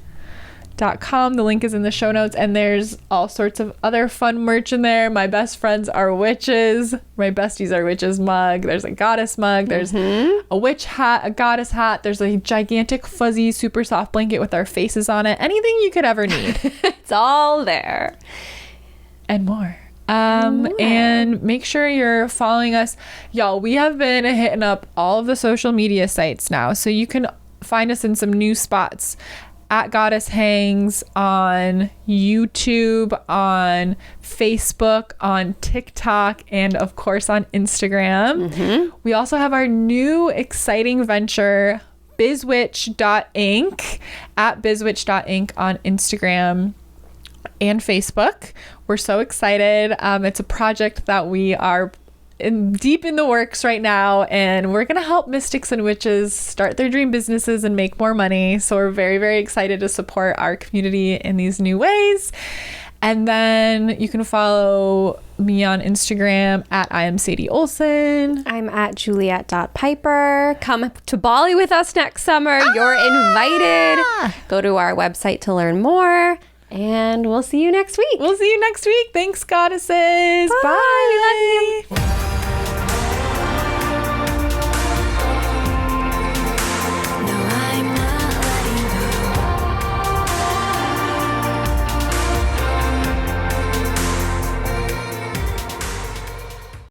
The link is in the show notes, and there's all sorts of other fun merch in there. My best friends are witches. My besties are witches mug. There's a goddess mug. There's a witch hat, a goddess hat. There's a gigantic fuzzy super soft blanket with our faces on it. Anything you could ever need. It's all there. And more. And make sure you're following us. Y'all, we have been hitting up all of the social media sites now, so you can find us in some new spots. At Goddess Hangs on YouTube, on Facebook, on TikTok, and of course on Instagram. We also have our new exciting venture, bizwitch.inc, at bizwitch.inc on Instagram and Facebook. We're so excited. It's a project that we are deep in the works right now, and we're going to help mystics and witches start their dream businesses and make more money. So we're very, very excited to support our community in these new ways. And then you can follow me on Instagram at I am Sadie Olson. I'm at juliet.piper. Come to Bali with us next summer. You're invited. Go to our website to learn more. And we'll see you next week. We'll see you next week. Thanks, goddesses. Bye. Bye. We love you.